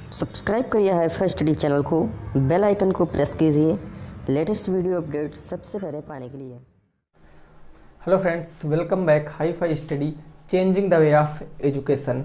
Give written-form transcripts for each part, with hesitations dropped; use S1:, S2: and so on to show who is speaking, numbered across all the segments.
S1: Subscribe करिए HiFi Study channel को, bell icon को प्रेस कीजिए लेटेस्ट वीडियो अपडेट सबसे पहले पाने के लिए।
S2: Hello friends, welcome back HiFi Study changing the way of education.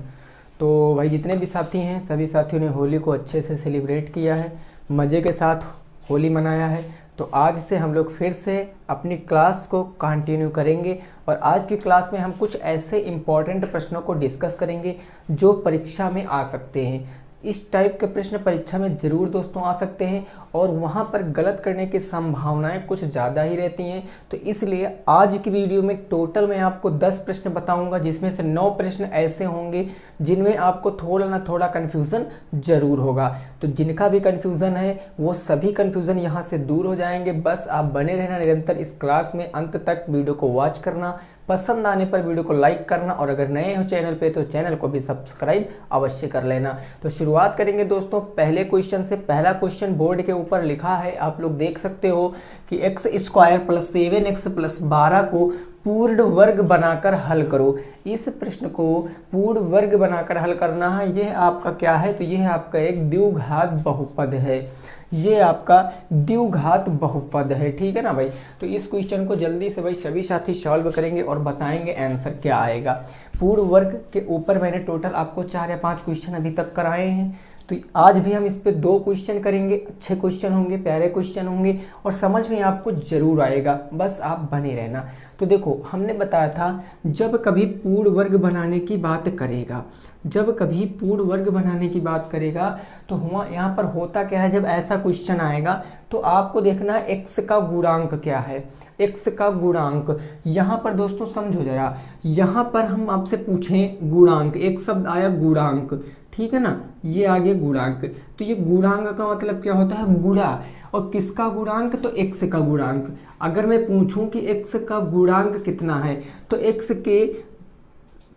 S2: तो भाई जितने भी साथी हैं सभी साथियों ने होली को अच्छे से सेलिब्रेट किया है, मज़े के साथ होली मनाया है। तो आज से हम लोग फिर से अपनी क्लास को कंटिन्यू करेंगे और आज की क्लास में हम कुछ ऐसे इम्पॉर्टेंट प्रश्नों को डिस्कस करेंगे जो परीक्षा में आ सकते हैं। इस टाइप के प्रश्न परीक्षा में ज़रूर दोस्तों आ सकते हैं और वहाँ पर गलत करने की संभावनाएं कुछ ज़्यादा ही रहती हैं। तो इसलिए आज की वीडियो में टोटल मैं आपको 10 प्रश्न बताऊंगा, जिसमें से 9 प्रश्न ऐसे होंगे जिनमें आपको थोड़ा ना थोड़ा कन्फ्यूज़न ज़रूर होगा। तो जिनका भी कन्फ्यूज़न है वो सभी कन्फ्यूज़न यहाँ से दूर हो जाएंगे। बस आप बने रहना निरंतर इस क्लास में, अंत तक वीडियो को वॉच करना, पसंद आने पर वीडियो को लाइक करना और अगर नए हो चैनल पे तो चैनल को भी सब्सक्राइब अवश्य कर लेना। तो शुरुआत करेंगे दोस्तों पहले क्वेश्चन से। पहला क्वेश्चन बोर्ड के ऊपर लिखा है, आप लोग देख सकते हो कि x square plus 7x plus 12 को पूर्ण वर्ग बनाकर हल करो। इस प्रश्न को पूर्ण वर्ग बनाकर हल करना है। यह आपका क्या है? तो यह आपका एक द्विघात बहुपद है। ये आपका द्विघात बहुपद है, ठीक है ना भाई। तो इस क्वेश्चन को जल्दी से भाई सभी साथी सॉल्व करेंगे और बताएंगे आंसर क्या आएगा। पूर्ण वर्ग के ऊपर मैंने टोटल आपको 4 या 5 क्वेश्चन अभी तक कराए हैं। तो आज भी हम इस पे 2 क्वेश्चन करेंगे। अच्छे क्वेश्चन होंगे, प्यारे क्वेश्चन होंगे और समझ में आपको जरूर आएगा, बस आप बने रहना। तो देखो, हमने बताया था जब कभी पूर्ण वर्ग बनाने की बात करेगा, जब कभी पूर्ण वर्ग बनाने की बात करेगा तो हुआ यहाँ पर होता क्या है, जब ऐसा क्वेश्चन आएगा तो आपको देखना है x का गुणांक क्या है। x का गुणांक यहाँ पर दोस्तों समझो जरा, यहाँ पर हम आपसे पूछें गुणांक, एक शब्द आया गुणांक, ठीक है ना, ये आ गया गुणांक। तो ये गुणांक का मतलब क्या होता है? गुणा। और किसका गुणांक? तो x का गुणांक। अगर मैं पूछूं कि x का गुणांक कितना है तो x के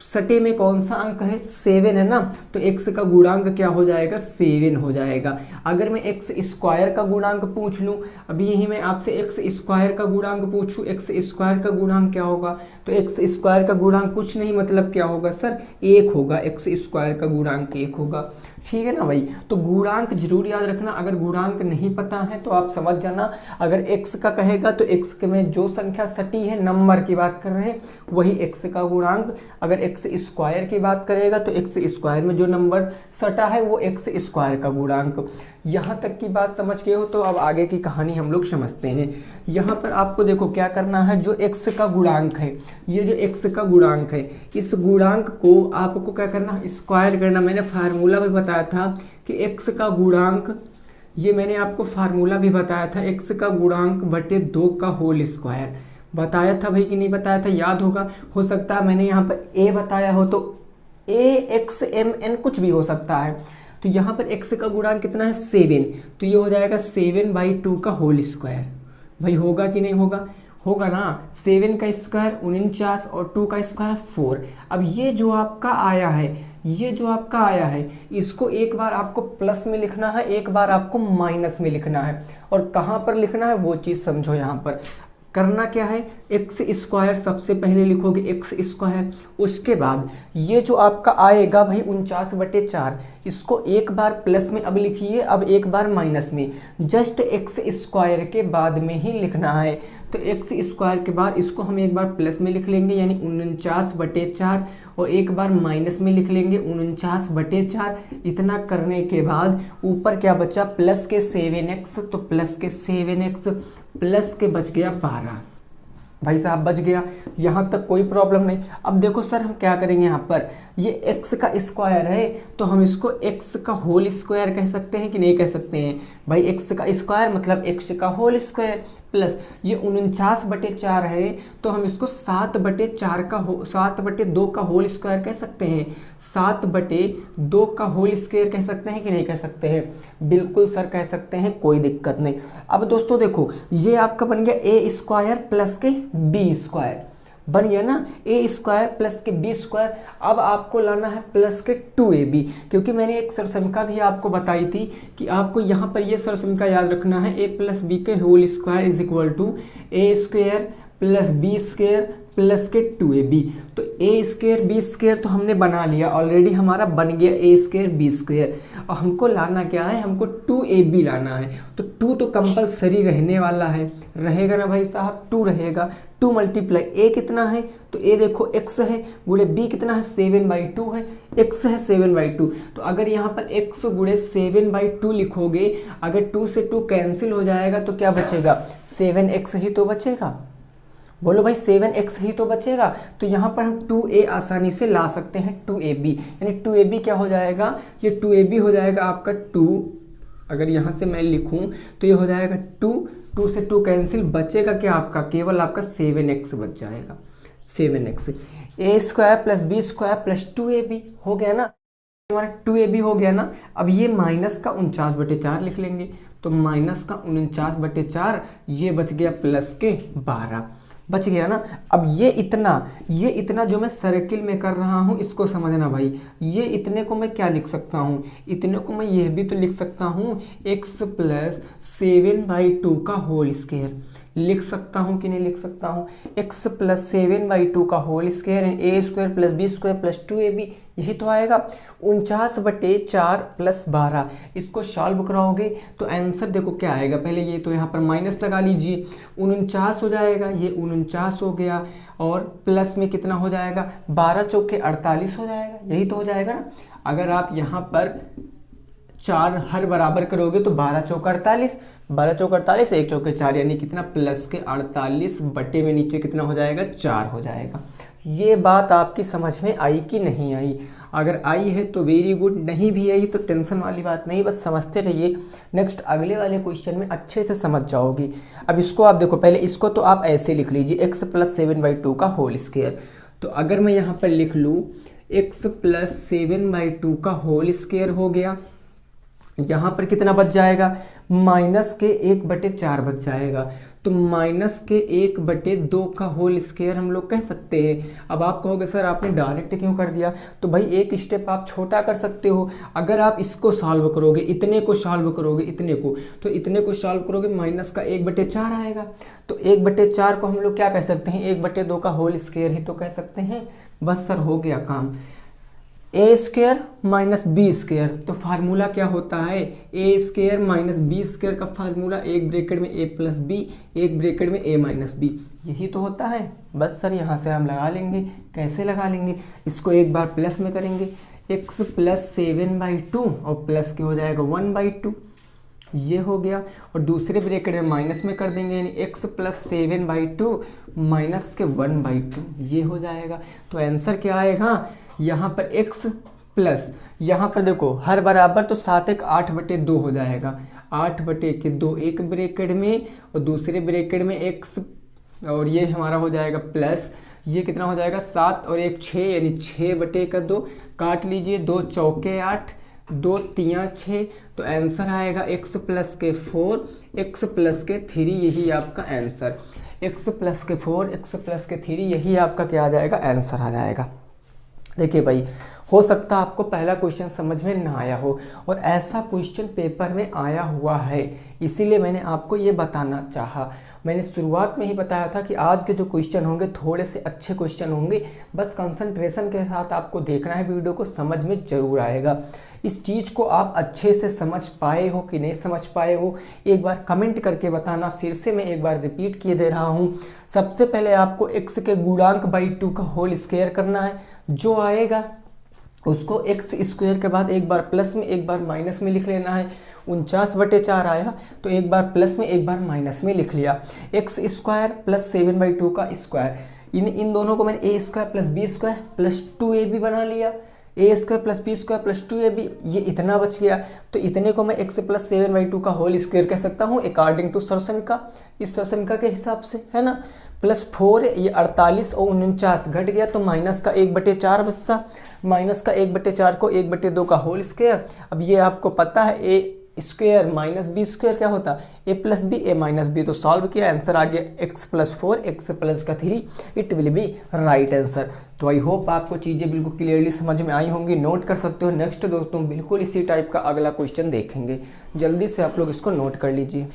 S2: सटे में कौन सा अंक है? 7 है ना। तो x का गुणांक क्या हो जाएगा? 7 हो जाएगा। अगर मैं x स्क्वायर का गुणांक पूछ लूं, अभी यही मैं आपसे x स्क्वायर का गुणांक पूछूं, x स्क्वायर का गुणांक क्या होगा? तो x स्क्वायर का गुणांक कुछ नहीं, मतलब क्या होगा सर? 1 होगा। x स्क्वायर का गुणांक 1 होगा, ठीक है ना भाई। तो गुणांक जरूर याद रखना। अगर गुणांक नहीं पता है तो आप समझ जाना, अगर x का कहेगा तो x में जो संख्या सटी है, नंबर की बात कर रहे हैं, वही x का गुणांक। अगर x स्क्वायर की बात करेगा तो x स्क्वायर में जो नंबर सटा है वो x स्क्वायर का गुणांक। यहाँ तक की बात समझ गए हो तो अब आगे की कहानी हम लोग समझते हैं। यहाँ पर आपको देखो क्या करना है, जो x का गुणांक है, ये जो x का गुणांक है, इस गुणांक को आपको क्या करना? स्क्वायर करना। मैंने फार्मूला भी बताया था कि x का गुणांक, ये मैंने आपको फार्मूला भी बताया था, x का गुणांक बटे 2 का होल स्क्वायर बताया था भाई कि नहीं बताया था? याद होगा। हो सकता है मैंने यहाँ पर a बताया हो तो a x m n कुछ भी हो सकता है। तो यहाँ पर x का गुणांक कितना है? 7। तो ये हो जाएगा 7/2 का होल स्क्वायर। भाई होगा कि नहीं होगा? होगा ना। 7 का स्क्वायर 49 और 2 का स्क्वायर 4। अब ये जो आपका आया है, ये जो आपका आया है, इसको एक बार आपको प्लस में लिखना है, एक बार आपको माइनस में लिखना है। और कहाँ पर लिखना है वो चीज़ समझो। यहाँ पर करना क्या है? एक्स स्क्वायर सबसे पहले लिखोगे, एक्स स्क्वायर। उसके बाद ये जो आपका आएगा भाई 49/4, इसको एक बार प्लस में अब लिखिए, अब एक बार माइनस में। जस्ट एक्स स्क्वायर के बाद में ही लिखना है। तो एक्स स्क्वायर के बाद इसको हम एक बार प्लस में लिख लेंगे, यानी 49/4, और एक बार माइनस में लिख लेंगे 49/4। इतना करने के बाद ऊपर क्या बचा? प्लस के 7x, तो प्लस के 7x प्लस के बच गया 12। भाई साहब बच गया, यहाँ तक कोई प्रॉब्लम नहीं। अब देखो सर हम क्या करेंगे, यहाँ पर ये x का स्क्वायर है तो हम इसको x का होल स्क्वायर कह सकते हैं कि नहीं कह सकते हैं? भाई x का स्क्वायर मतलब x का होल स्क्वायर, प्लस ये 49/4 है तो हम इसको 7/2 का होल स्क्वायर कह सकते हैं। 7/2 का होल स्क्वायर कह सकते हैं कि नहीं कह सकते हैं? बिल्कुल सर कह सकते हैं, कोई दिक्कत नहीं। अब दोस्तों देखो, ये आपका बन गया a स्क्वायर प्लस के b स्क्वायर, बन गया ना, ए स्क्वायर प्लस के बी स्क्वायर। अब आपको लाना है प्लस के 2ab, क्योंकि मैंने एक सरसमिका भी आपको बताई थी कि आपको यहाँ पर ये सरसमिका याद रखना है, a प्लस बी के whole square is equal to A square plus B square plus के 2ab। तो ए स्क्वायर बी स्क्वायर तो हमने बना लिया ऑलरेडी, हमारा बन गया ए स्क्वायर बी स्क्वायर। और हमको लाना क्या है, हमको 2ab लाना है। तो 2 तो कंपलसरी रहने वाला है, रहेगा ना भाई साहब, 2 रहेगा। 2 मल्टीप्लाई ए कितना है, तो ए देखो x है, गुणे b कितना है 7/2 है, x है 7/2। तो अगर यहाँ पर x गुणे 7/2 लिखोगे, अगर 2 से 2 कैंसिल हो जाएगा तो क्या बचेगा, 7x ही तो बचेगा। बोलो भाई 7x ही तो बचेगा। तो यहाँ पर हम 2a आसानी से ला सकते हैं 2ab, यानी 2ab क्या हो जाएगा, ये 2ab हो जाएगा आपका 2। अगर यहाँ से मैं लिखूँ तो ये हो जाएगा 2 से 2 कैंसिल, बचेगा क्या आपका, केवल आपका 7x बच जाएगा, 7x। a square plus B square plus 2ab हो गया ना, हमारा 2ab हो गया ना। अब ये माइनस का 49/4 लिख लेंगे, तो माइनस का 49/4, ये बच गया प्लस के 12, बच गया ना। अब ये इतना जो मैं सर्किल में कर रहा हूँ इसको समझना भाई। ये इतने को मैं क्या लिख सकता हूँ, इतने को मैं यह भी तो लिख सकता हूँ x प्लस 7/2 का होल स्क्वायर, लिख सकता हूँ कि नहीं लिख सकता हूँ, x प्लस 7/2 का whole square, a square plus B square plus 2ab, यही तो आएगा। 49/4 प्लस 12, इसको सॉल्व कराओगे तो आंसर देखो क्या आएगा। पहले ये तो यहाँ पर माइनस लगा लीजिए, 49 हो जाएगा, ये 49 हो गया, और प्लस में कितना हो जाएगा, 12 चौके 48 हो जाएगा, यही तो हो जाएगा ना। अगर आप यहाँ पर 4 हर बराबर करोगे तो 12 चौका 48, 12 चौका 48, 1 चौके 4, यानी कितना प्लस के 48 बटे में नीचे कितना हो जाएगा, 4 हो जाएगा। ये बात आपकी समझ में आई कि नहीं आई? अगर आई है तो वेरी गुड, नहीं भी आई तो टेंशन वाली बात नहीं, बस समझते रहिए। नेक्स्ट अगले वाले क्वेश्चन में अच्छे से समझ जाओगी। अब इसको आप देखो, पहले इसको तो आप ऐसे लिख लीजिए, x प्लस 7/2 का होल स्क्वायर। तो अगर मैं यहाँ पर लिख लूँ x प्लस 7/2 का होल स्क्वायर हो गया, यहाँ पर कितना बच जाएगा, माइनस के 1/4 बच जाएगा। तो माइनस के 1/2 का होल स्क्वायर हम लोग कह सकते हैं। अब आप कहोगे सर आपने डायरेक्ट क्यों कर दिया, तो भाई एक स्टेप आप छोटा कर सकते हो। अगर आप इसको सॉल्व करोगे, इतने को सॉल्व करोगे, इतने को, तो इतने को सॉल्व करोगे माइनस का 1/4 आएगा। तो 1/4 को हम लोग क्या कह सकते हैं, 1/2 का होल स्क्वायर ही तो कह सकते हैं। बस सर हो गया काम। ए स्क्वायर माइनस बी स्क्वायर, तो फार्मूला क्या होता है, ए स्क्वायर माइनस बी स्क्वायर का फार्मूला, एक ब्रैकेट में ए प्लस बी, एक ब्रैकेट में ए माइनस बी, यही तो होता है। बस सर यहाँ से हम लगा लेंगे, कैसे लगा लेंगे, इसको एक बार प्लस में करेंगे, x प्लस 7/2 और प्लस के हो जाएगा 1/2, ये हो गया। और दूसरे ब्रैकेट में माइनस में कर देंगे, यानी x प्लस 7/2 माइनस के 1/2, ये हो जाएगा। तो आंसर क्या आएगा, यहाँ पर x प्लस, यहाँ पर देखो हर बराबर तो 7 8/2 हो जाएगा, 8/2 एक ब्रैकेट में और दूसरे ब्रैकेट में x, और ये हमारा हो जाएगा प्लस, ये कितना हो जाएगा 7 और 1 6, यानी 6/2 काट लीजिए, 2 चौके 8, 2 3 6, तो आंसर आएगा x प्लस के 4, x प्लस के 3, यही आपका आंसर। x प्लस के 4, x प्लस के 3, यही आपका क्या आ जाएगा, आंसर आ जाएगा। देखिए भाई, हो सकता है आपको पहला क्वेश्चन समझ में ना आया हो, और ऐसा क्वेश्चन पेपर में आया हुआ है, इसीलिए मैंने आपको ये बताना चाहा। मैंने शुरुआत में ही बताया था कि आज के जो क्वेश्चन होंगे थोड़े से अच्छे क्वेश्चन होंगे, बस कंसंट्रेशन के साथ आपको देखना है वीडियो को, समझ में जरूर आएगा। इस चीज़ को आप अच्छे से समझ पाए हो कि नहीं समझ पाए हो, एक बार कमेंट करके बताना। फिर से मैं एक बार रिपीट किए दे रहा हूँ। सबसे पहले आपको x के गुणांक बाई 2 का होल स्क्वायर करना है, जो आएगा उसको x स्क्वायर के बाद एक बार प्लस में एक बार माइनस में लिख लेना है। 49/4 आया तो एक बार प्लस में एक बार माइनस में लिख लिया। x स्क्वायर प्लस 7/2 का स्क्वायर, इन दोनों को मैंने a square plus B square plus 2ab बना लिया। A square plus B square plus 2ab, ये इतना बच गया। तो इतने को मैं x प्लस 7/2 का होल स्क्वायर कह सकता हूँ अकॉर्डिंग टू सरसनका, इस सरसनका के हिसाब से, है ना। प्लस 4, ये 48 और 49 घट गया तो माइनस का 1/4 बचता। माइनस का 1/4 को 1/2 का होल स्क्वायर। अब ये आपको पता है ए स्क्वायर माइनस बी स्क्वायर क्या होता है, ए प्लस बी ए माइनस बी। तो सॉल्व किया, आंसर आ गया x प्लस 4, x प्लस का 3, it will be right answer. तो आई होप आपको चीज़ें बिल्कुल क्लियरली समझ में आई होंगी, नोट कर सकते हो। नेक्स्ट दोस्तों बिल्कुल इसी टाइप का अगला क्वेश्चन देखेंगे, जल्दी से आप लोग इसको नोट कर लीजिए।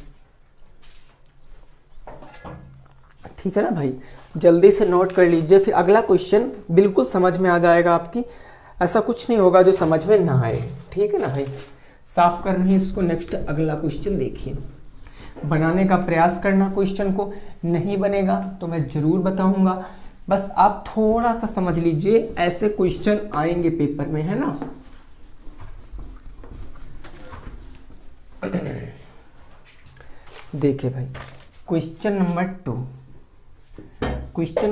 S2: ठीक है ना भाई, जल्दी से नोट कर लीजिए, फिर अगला क्वेश्चन बिल्कुल समझ में आ जाएगा आपकी, ऐसा कुछ नहीं होगा जो समझ में ना आए। ठीक है ना भाई, साफ कर रहे हैं इसको। नेक्स्ट अगला क्वेश्चन देखिए, बनाने का प्रयास करना क्वेश्चन को, नहीं बनेगा तो मैं जरूर बताऊंगा, बस आप थोड़ा सा समझ लीजिए, ऐसे क्वेश्चन आएंगे पेपर में, है ना। देखिए भाई, क्वेश्चन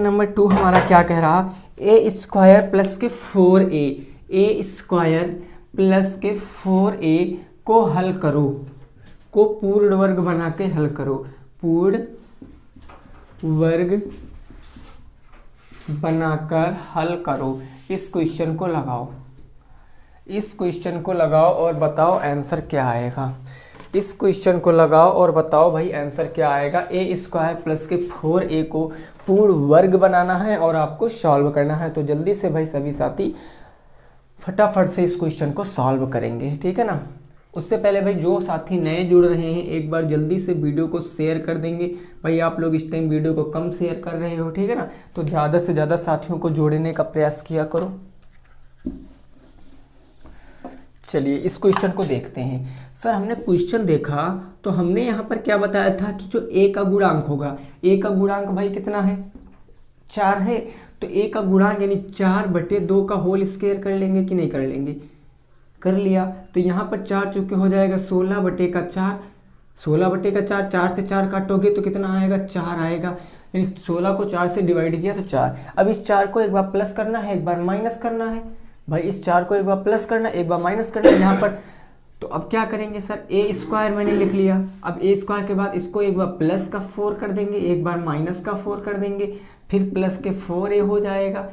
S2: नंबर 2 हमारा क्या कह रहा, ए स्क्वायर प्लस के 4a, ए स्क्वायर प्लस के 4a को हल करो, को पूर्ण वर्ग बना के हल करो, पूर्ण वर्ग बनाकर हल करो। इस क्वेश्चन को लगाओ, इस क्वेश्चन को लगाओ और बताओ आंसर क्या आएगा। इस क्वेश्चन को लगाओ और बताओ भाई आंसर क्या आएगा। ए स्क्वायर प्लस के 4a को पूर्ण वर्ग बनाना है और आपको सॉल्व करना है। तो जल्दी से भाई सभी साथी फटाफट से इस क्वेश्चन को सॉल्व करेंगे, ठीक है ना। उससे पहले भाई जो साथी नए जुड़ रहे हैं, एक बार जल्दी से वीडियो को शेयर कर देंगे। भाई आप लोग इस टाइम वीडियो को कम शेयर कर रहे हो, ठीक है ना, तो ज़्यादा से ज़्यादा साथियों को जोड़ने का प्रयास किया करो। चलिए इस क्वेश्चन को देखते हैं। सर हमने क्वेश्चन देखा तो हमने यहाँ पर क्या बताया था कि जो a का गुणांक होगा, a का गुणांक भाई कितना है, 4 है, तो a का गुणांक यानी 4/2 का होल स्क्वायर कर लेंगे कि नहीं कर लेंगे, कर लिया। तो यहाँ पर 4 चुके हो जाएगा 16/4, 16/4, 4 से 4 काटोगे तो कितना आएगा, 4 आएगा, यानी 16 को 4 से डिवाइड किया तो 4। अब इस 4 को एक बार प्लस करना है, एक बार माइनस करना है। भाई इस 4 को एक बार प्लस करना, एक बार माइनस करना यहाँ पर। तो अब क्या करेंगे सर, ए स्क्वायर मैंने लिख लिया। अब ए स्क्वायर के बाद इसको एक बार प्लस का 4 कर देंगे, एक बार माइनस का 4 कर देंगे, फिर प्लस के 4a हो जाएगा,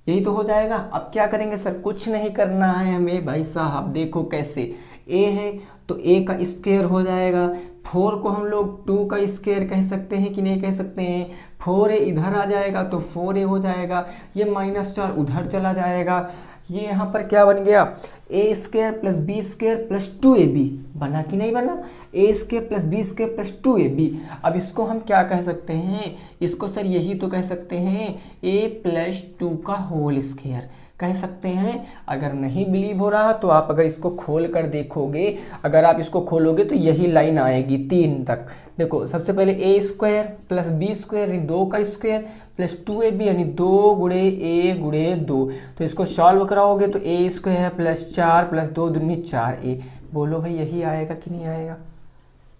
S2: यही तो हो जाएगा। अब क्या करेंगे सर, कुछ नहीं करना है हमें भाई साहब, देखो कैसे, a है तो a का स्क्वायर हो जाएगा, 4 को हम लोग 2 का स्क्वायर कह सकते हैं कि नहीं कह सकते हैं, 4a इधर आ जाएगा तो 4a हो जाएगा, ये -4 उधर चला जाएगा, ये यहाँ पर क्या बन गया, a square plus B square plus 2ab, बना कि नहीं बना, a square plus B square plus 2ab। अब इसको हम क्या कह सकते हैं, इसको सर यही तो कह सकते हैं, a+2 का होल स्क्वायर कह सकते हैं। अगर नहीं बिलीव हो रहा तो आप अगर इसको खोल कर देखोगे, अगर आप इसको खोलोगे तो यही लाइन आएगी 3 तक। देखो सबसे पहले ए स्क्वायर प्लस बी स्क्वायर यानी 2 का स्क्वायर प्लस 2ab यानी 2 गुणे a गुणे 2। तो इसको सॉल्व कराओगे तो ए स्क्वायर प्लस 4 प्लस 2 दूनी 4a। बोलो भाई यही आएगा कि नहीं आएगा,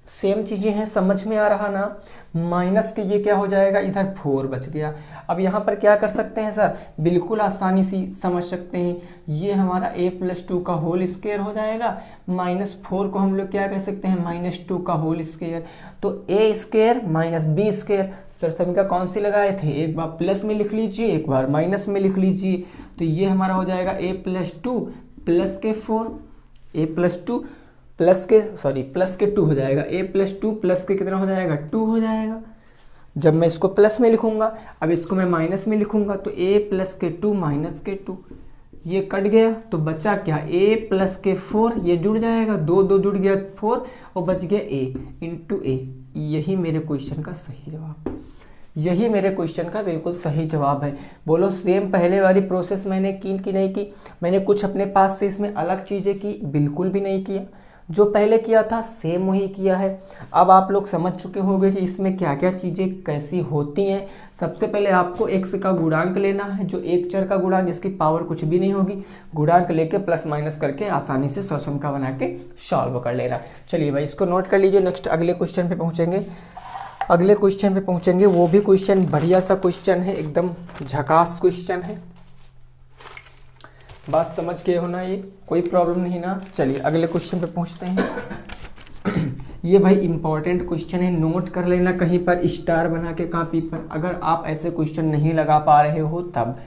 S2: सेम चीज़ें हैं, समझ में आ रहा ना। माइनस के ये क्या हो जाएगा, इधर 4 बच गया। अब यहाँ पर क्या कर सकते हैं सर, बिल्कुल आसानी से समझ सकते हैं, ये हमारा a+2 का होल स्क्वायर हो जाएगा, -4 को हम लोग क्या कह सकते हैं, -2 का होल स्क्वायर। तो a square minus B square, sir सभी का कौन सी लगाए थे, एक बार प्लस में लिख लीजिए, एक बार माइनस में लिख लीजिए। तो ये हमारा हो जाएगा a+2 प्लस के 4, a+2 प्लस के 2 हो जाएगा, a+2 प्लस के कितना हो जाएगा, 2 हो जाएगा। जब मैं इसको प्लस में लिखूंगा, अब इसको मैं माइनस में लिखूंगा तो a प्लस के 2 माइनस के 2, ये कट गया तो बचा क्या, a प्लस के 4, ये जुड़ जाएगा, 2 जुड़ गया 4 और बच गया a इंटू a। यही मेरे क्वेश्चन का सही जवाब, यही मेरे क्वेश्चन का बिल्कुल सही जवाब है। बोलो सेम पहले वाली प्रोसेस मैंने की कि नहीं की, मैंने कुछ अपने पास से इसमें अलग चीज़ें की, बिल्कुल भी नहीं किया, जो पहले किया था सेम वही किया है। अब आप लोग समझ चुके होंगे कि इसमें क्या क्या चीज़ें कैसी होती हैं। सबसे पहले आपको x का गुणांक लेना है, जो एक चर का गुणांक जिसकी पावर कुछ भी नहीं होगी, गुणांक लेके प्लस माइनस करके आसानी से सॉल्यूशन का बना के सॉल्व कर लेना। चलिए भाई इसको नोट कर लीजिए। नेक्स्ट अगले क्वेश्चन पे पहुँचेंगे, अगले क्वेश्चन पे पहुँचेंगे, वो भी क्वेश्चन बढ़िया सा क्वेश्चन है, एकदम झकास क्वेश्चन है। बात समझ के होना, ये कोई प्रॉब्लम नहीं ना। चलिए अगले क्वेश्चन पे पहुंचते हैं। ये भाई इंपॉर्टेंट क्वेश्चन है, नोट कर लेना कहीं पर स्टार बना के कॉपी पर। अगर आप ऐसे क्वेश्चन नहीं लगा पा रहे हो तब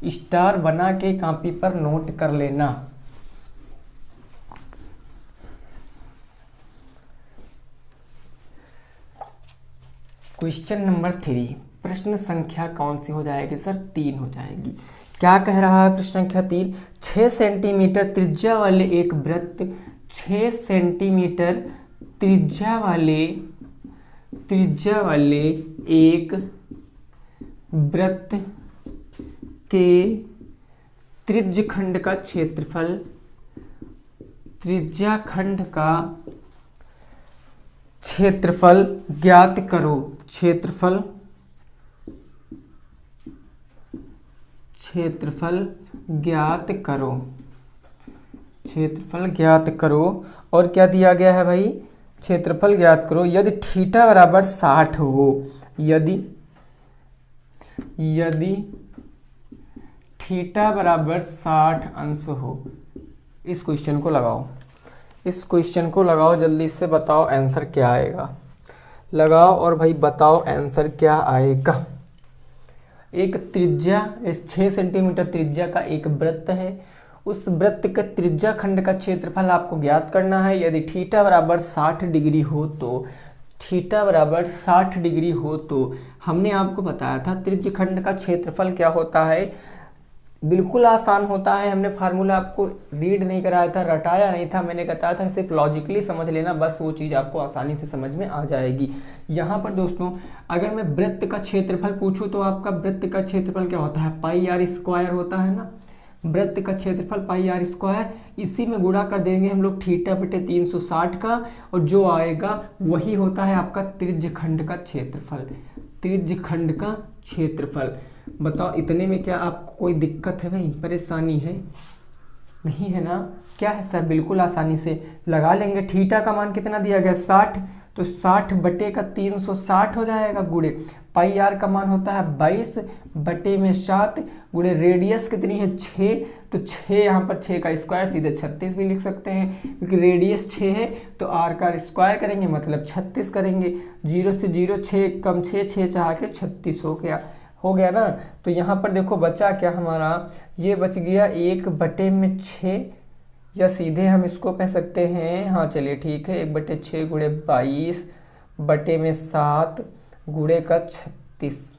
S2: स्टार बना के कॉपी पर नोट कर लेना। क्वेश्चन नंबर 3, प्रश्न संख्या कौन सी हो जाएगी सर, 3 हो जाएगी। क्या कह रहा है प्रश्न संख्या 3, 6 सेंटीमीटर त्रिज्या वाले एक वृत्त, 6 सेंटीमीटर त्रिज्या वाले एक वृत्त के त्रिज्यखंड का क्षेत्रफल, त्रिज्याखंड का क्षेत्रफल ज्ञात करो। क्षेत्रफल ज्ञात करो, क्षेत्रफल ज्ञात करो। और क्या दिया गया है भाई, क्षेत्रफल ज्ञात करो यदि थीटा बराबर 60 हो, यदि थीटा बराबर 60 अंश हो। इस क्वेश्चन को लगाओ, इस क्वेश्चन को लगाओ, जल्दी से बताओ आंसर क्या आएगा। लगाओ और भाई बताओ आंसर क्या आएगा। एक त्रिज्या, इस 6 सेंटीमीटर त्रिज्या का एक वृत्त है, उस वृत्त के त्रिज्या खंड का क्षेत्रफल आपको ज्ञात करना है। यदि थीटा बराबर 60 डिग्री हो तो, थीटा बराबर 60 डिग्री हो तो हमने आपको बताया था त्रिज्य खंड का क्षेत्रफल क्या होता है। बिल्कुल आसान होता है, हमने फार्मूला आपको रीड नहीं कराया था, रटाया नहीं था, मैंने बताया था सिर्फ लॉजिकली समझ लेना, बस वो चीज़ आपको आसानी से समझ में आ जाएगी। यहाँ पर दोस्तों अगर मैं वृत्त का क्षेत्रफल पूछूं तो आपका वृत्त का क्षेत्रफल क्या होता है, पाई आर स्क्वायर होता है ना। वृत्त का क्षेत्रफल पाई आर स्क्वायर, इसी में गुणा कर देंगे हम लोग थीटा बटे 360 का, और जो आएगा वही होता है आपका त्रिज्य खंड का क्षेत्रफल। त्रिज्य खंड का क्षेत्रफल बताओ, इतने में क्या आपको कोई दिक्कत है भाई, परेशानी है? नहीं है ना। क्या है सर, बिल्कुल आसानी से लगा लेंगे। थीटा का मान कितना दिया गया 60, तो 60 बटे का 360 हो जाएगा, गुणे पाई आर का मान होता है 22 बटे में 7, गुणे रेडियस कितनी है 6, तो 6 यहाँ पर 6 का स्क्वायर सीधे 36 भी लिख सकते हैं, क्योंकि रेडियस 6 है तो आर का स्क्वायर करेंगे मतलब 36 करेंगे। 0 से 0 6 कम 6 6 चाह के 36 हो गया ना। तो यहाँ पर देखो बचा क्या हमारा, ये बच गया 1 बटे में 6, या सीधे हम इसको कह सकते हैं, हाँ चलिए ठीक है, 1 बटे 6 गुणे 22 बटे में 7 गुणे का 36,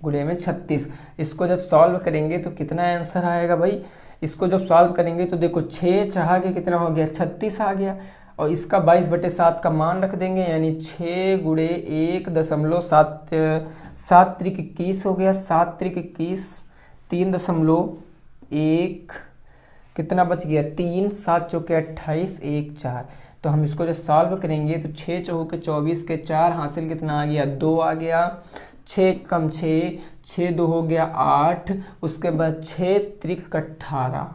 S2: गुणे में 36। इसको जब सॉल्व करेंगे तो कितना आंसर आएगा भाई, इसको जब सॉल्व करेंगे तो देखो 6 चाह के कितना हो गया 36 आ गया, और इसका 22 बटे 7 का मान रख देंगे, यानी 6 गुणे 1.7 7 त्रिक 21 हो गया, 7 त्रिक 21 3.1 कितना बच गया 3, 7 चौके 28 1 4। तो हम इसको जब सॉल्व करेंगे तो 6 चौके 24 के 4 हासिल कितना आ गया 2 आ गया, 6 कम 6 6 2 हो गया 8, उसके बाद 6 त्रिक 18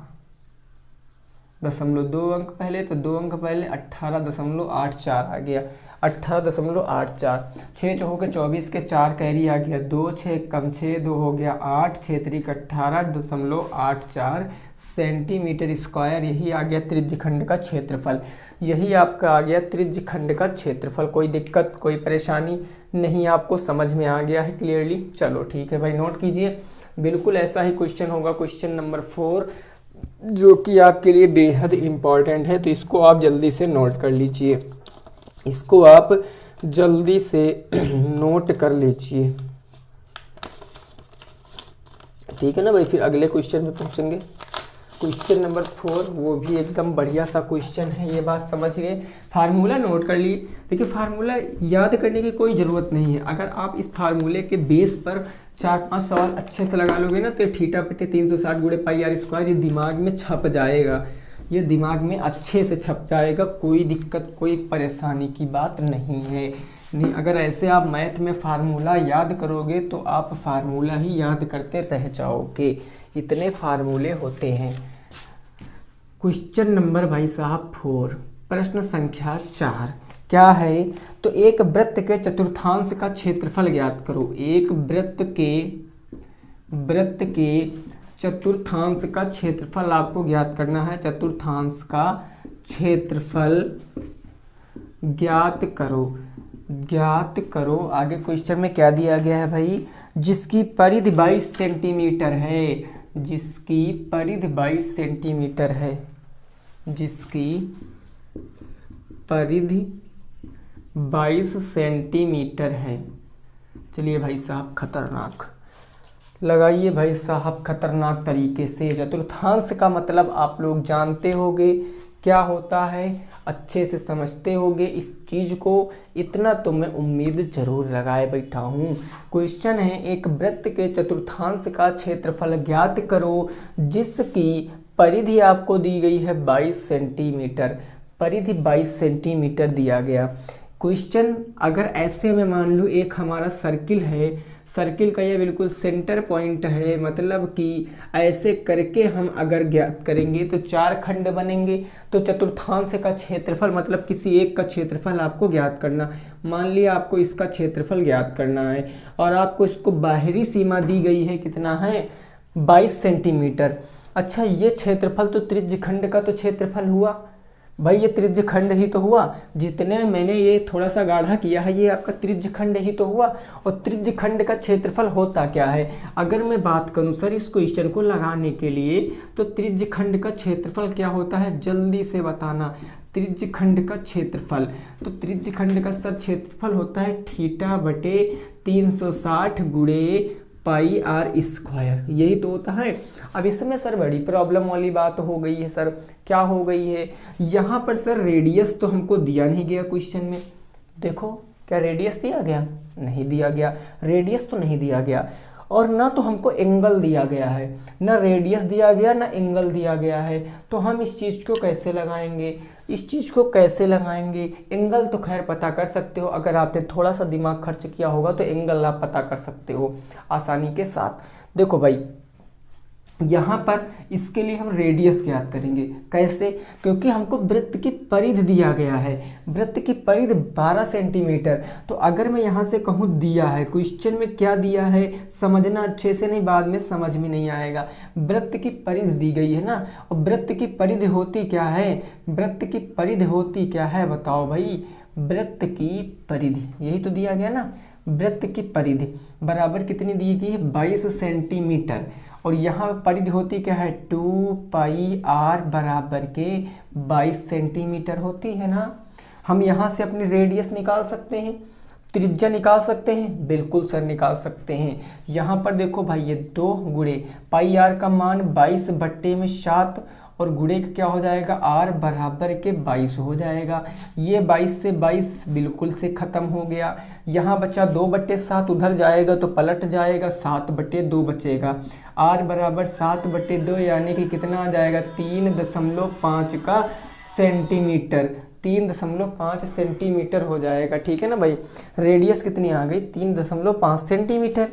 S2: दशमलव 2 अंक पहले, तो 2 अंक पहले 18.84 आ गया, 18.84। 6 चौके 24 के 4 कैरी आ गया 2, 6 कम 6 2 हो गया 8, 6 त्रिक 18.84 सेंटीमीटर स्क्वायर। यही आ गया त्रिज्य खंड का क्षेत्रफल, यही आपका आ गया त्रिज्य खंड का क्षेत्रफल। कोई दिक्कत कोई परेशानी नहीं, आपको समझ में आ गया है क्लियरली। चलो ठीक है भाई, नोट कीजिए, बिल्कुल ऐसा ही क्वेश्चन होगा, क्वेश्चन नंबर 4, जो कि आपके लिए बेहद इम्पॉर्टेंट है। तो इसको आप जल्दी से नोट कर लीजिए, इसको आप जल्दी से नोट कर लीजिए, ठीक है ना भाई। फिर अगले क्वेश्चन पे पहुंचेंगे, क्वेश्चन नंबर 4, वो भी एकदम बढ़िया सा क्वेश्चन है, ये बात समझ गए। फार्मूला नोट कर ली, देखिए फार्मूला याद करने की कोई ज़रूरत नहीं है, अगर आप इस फार्मूले के बेस पर 4-5 सवाल अच्छे से लगा लोगे ना, तो थीटा बटे 360 गुणे पाई आर स्क्वायर ये दिमाग में छप जाएगा, ये दिमाग में अच्छे से छप जाएगा, कोई दिक्कत कोई परेशानी की बात नहीं है। नहीं, अगर ऐसे आप मैथ में फार्मूला याद करोगे तो आप फार्मूला ही याद करते रह जाओगे, इतने फार्मूले होते हैं। क्वेश्चन नंबर भाई साहब 4, प्रश्न संख्या 4 क्या है, तो एक वृत्त के चतुर्थांश का क्षेत्रफल ज्ञात करो। एक वृत्त के चतुर्थांश का क्षेत्रफल आपको ज्ञात करना है, चतुर्थांश का क्षेत्रफल ज्ञात करो। आगे क्वेश्चन में क्या दिया गया है भाई, जिसकी परिधि 22 सेंटीमीटर है, जिसकी परिधि 22 सेंटीमीटर है, जिसकी परिधि 22 सेंटीमीटर है। चलिए भाई साहब खतरनाक लगाइए भाई साहब, खतरनाक तरीके से। चतुर्थांश का मतलब आप लोग जानते होंगे क्या होता है अच्छे से समझते होगे इस चीज़ को, इतना तो मैं उम्मीद जरूर लगाए बैठा हूँ। क्वेश्चन है, एक वृत्त के चतुर्थांश का क्षेत्रफल ज्ञात करो जिसकी परिधि आपको दी गई है 22 सेंटीमीटर। परिधि 22 सेंटीमीटर दिया गया। क्वेश्चन अगर ऐसे में मान लो एक हमारा सर्किल है, सर्किल का ये बिल्कुल सेंटर पॉइंट है, मतलब कि ऐसे करके हम अगर ज्ञात करेंगे तो 4 खंड बनेंगे। तो चतुर्थांश का क्षेत्रफल मतलब किसी एक का क्षेत्रफल आपको ज्ञात करना। मान लिया आपको इसका क्षेत्रफल ज्ञात करना है और आपको इसको बाहरी सीमा दी गई है, कितना है 22 सेंटीमीटर। अच्छा, ये क्षेत्रफल तो त्रिज्य खंड का तो क्षेत्रफल हुआ भाई, ये त्रिज्य खंड ही तो हुआ। जितने में मैंने ये थोड़ा सा गाढ़ा किया है ये आपका त्रिज्य खंड ही तो हुआ। और त्रिज्य खंड का क्षेत्रफल होता क्या है, अगर मैं बात करूं सर इस क्वेश्चन को लगाने के लिए, तो त्रिज्य खंड का क्षेत्रफल क्या होता है, जल्दी से बताना। त्रिज्य खंड का क्षेत्रफल, तो त्रिज्य खंड का सर क्षेत्रफल होता है थीटा बटे 360 गुणे पाई आर स्क्वायर, यही तो होता है। अब इसमें सर बड़ी प्रॉब्लम वाली बात हो गई है सर, क्या हो गई है, यहाँ पर सर रेडियस तो हमको दिया नहीं गया क्वेश्चन में। देखो क्या रेडियस दिया गया, नहीं दिया गया, रेडियस तो नहीं दिया गया। और ना तो हमको एंगल दिया गया है, ना रेडियस दिया गया, ना एंगल दिया गया है। तो हम इस चीज़ को कैसे लगाएंगे, इस चीज़ को कैसे लगाएंगे। एंगल तो खैर पता कर सकते हो, अगर आपने थोड़ा सा दिमाग खर्च किया होगा तो एंगल आप पता कर सकते हो आसानी के साथ। देखो भाई, यहाँ पर इसके लिए हम रेडियस ज्ञात करेंगे। कैसे, क्योंकि हमको वृत्त की परिधि दिया गया है, वृत्त की परिधि 12 सेंटीमीटर। तो अगर मैं यहाँ से कहूँ दिया है, क्वेश्चन में क्या दिया है समझना अच्छे से, नहीं बाद में समझ में नहीं आएगा। वृत्त की परिधि दी गई है ना, और वृत्त की परिधि होती क्या है, वृत्त की परिधि होती क्या है बताओ भाई, वृत्त की परिधि यही तो दिया गया ना। वृत्त की परिधि बराबर कितनी दी गई है, 22 सेंटीमीटर। और यहाँ परिधि होती क्या है, 2 पाई आर बराबर के 22 सेंटीमीटर होती है ना। हम यहाँ से अपनी रेडियस निकाल सकते हैं, त्रिज्या निकाल सकते हैं, बिल्कुल सर निकाल सकते हैं। यहाँ पर देखो भाई, ये 2 गुणे पाई आर का मान 22 बट्टे में 7 और गुणे का क्या हो जाएगा, आर बराबर के 22 हो जाएगा। ये 22 से 22 बिल्कुल से खत्म हो गया। यहाँ बचा 2/7, उधर जाएगा तो पलट जाएगा, 7/2 बचेगा। आर बराबर 7/2 यानी कि कितना आ जाएगा, 3.5 का सेंटीमीटर, 3.5 सेंटीमीटर हो जाएगा। ठीक है ना भाई, रेडियस कितनी आ गई, 3.5 सेंटीमीटर।